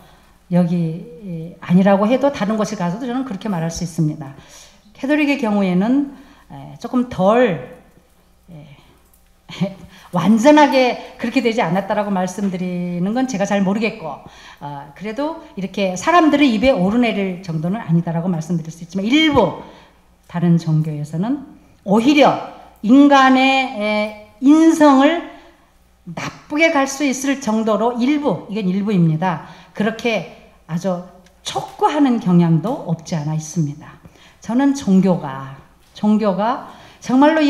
여기 아니라고 해도 다른 곳에 가서도 저는 그렇게 말할 수 있습니다. 캐톨릭의 경우에는 조금 덜 완전하게 그렇게 되지 않았다라고 말씀드리는 건 제가 잘 모르겠고 그래도 이렇게 사람들의 입에 오르내릴 정도는 아니다라고 말씀드릴 수 있지만 일부 다른 종교에서는 오히려 인간의 인성을 나쁘게 갈 수 있을 정도로 일부, 이건 일부입니다. 그렇게 아주 촉구하는 경향도 없지 않아 있습니다. 저는 종교가 정말로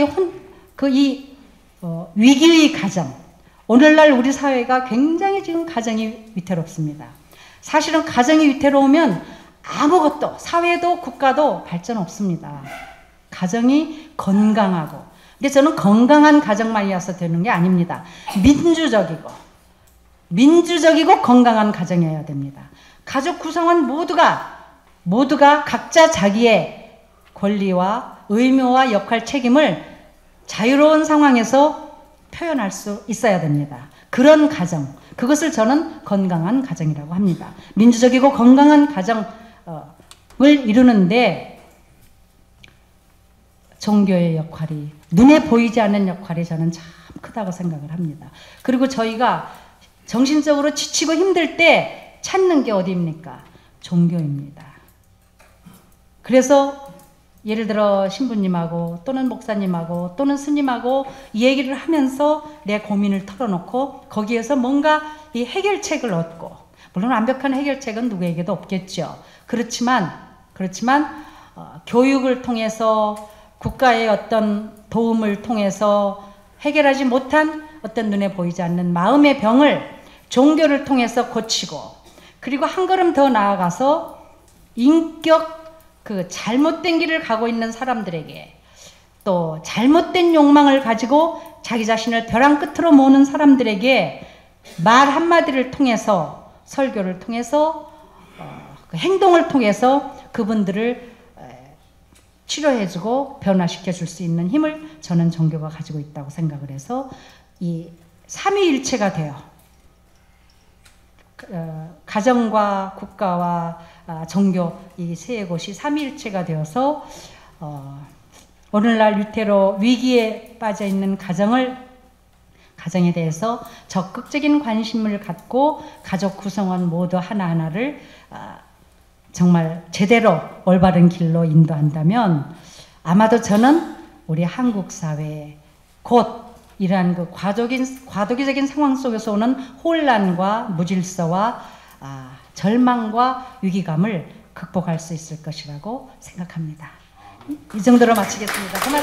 위기의 가정, 오늘날 우리 사회가 굉장히 지금 가정이 위태롭습니다. 사실은 가정이 위태로우면 아무것도, 사회도 국가도 발전 없습니다. 가정이 건강하고, 근데 저는 건강한 가정만이어서 되는 게 아닙니다. 민주적이고 건강한 가정이어야 됩니다. 가족 구성원 모두가 각자 자기의 권리와 의무와 역할, 책임을 자유로운 상황에서 표현할 수 있어야 됩니다. 그런 가정, 그것을 저는 건강한 가정이라고 합니다. 민주적이고 건강한 가정을 이루는데 종교의 역할이, 눈에 보이지 않는 역할이 저는 참 크다고 생각을 합니다. 그리고 저희가 정신적으로 지치고 힘들 때 찾는 게 어디입니까? 종교입니다. 그래서 예를 들어 신부님하고 또는 목사님하고 또는 스님하고 이 얘기를 하면서 내 고민을 털어놓고 거기에서 뭔가 이 해결책을 얻고, 물론 완벽한 해결책은 누구에게도 없겠죠. 그렇지만 교육을 통해서, 국가의 어떤 도움을 통해서 해결하지 못한 어떤 눈에 보이지 않는 마음의 병을 종교를 통해서 고치고, 그리고 한 걸음 더 나아가서 인격, 잘못된 길을 가고 있는 사람들에게, 또 잘못된 욕망을 가지고 자기 자신을 벼랑 끝으로 모으는 사람들에게 말 한마디를 통해서, 설교를 통해서, 행동을 통해서 그분들을 치료해주고 변화시켜줄 수 있는 힘을 저는 종교가 가지고 있다고 생각을 해서, 이 삼위일체가 되어 가정과 국가와 종교, 이 세 곳이 삼위일체가 되어서 오늘날 위기에 빠져 있는 가정에 대해서 적극적인 관심을 갖고 가족 구성원 모두 하나하나를 정말 제대로 올바른 길로 인도한다면, 아마도 저는 우리 한국 사회에 곧 이러한 과도기적인 상황 속에서 오는 혼란과 무질서와 절망과 위기감을 극복할 수 있을 것이라고 생각합니다. 이 정도로 마치겠습니다. 그만.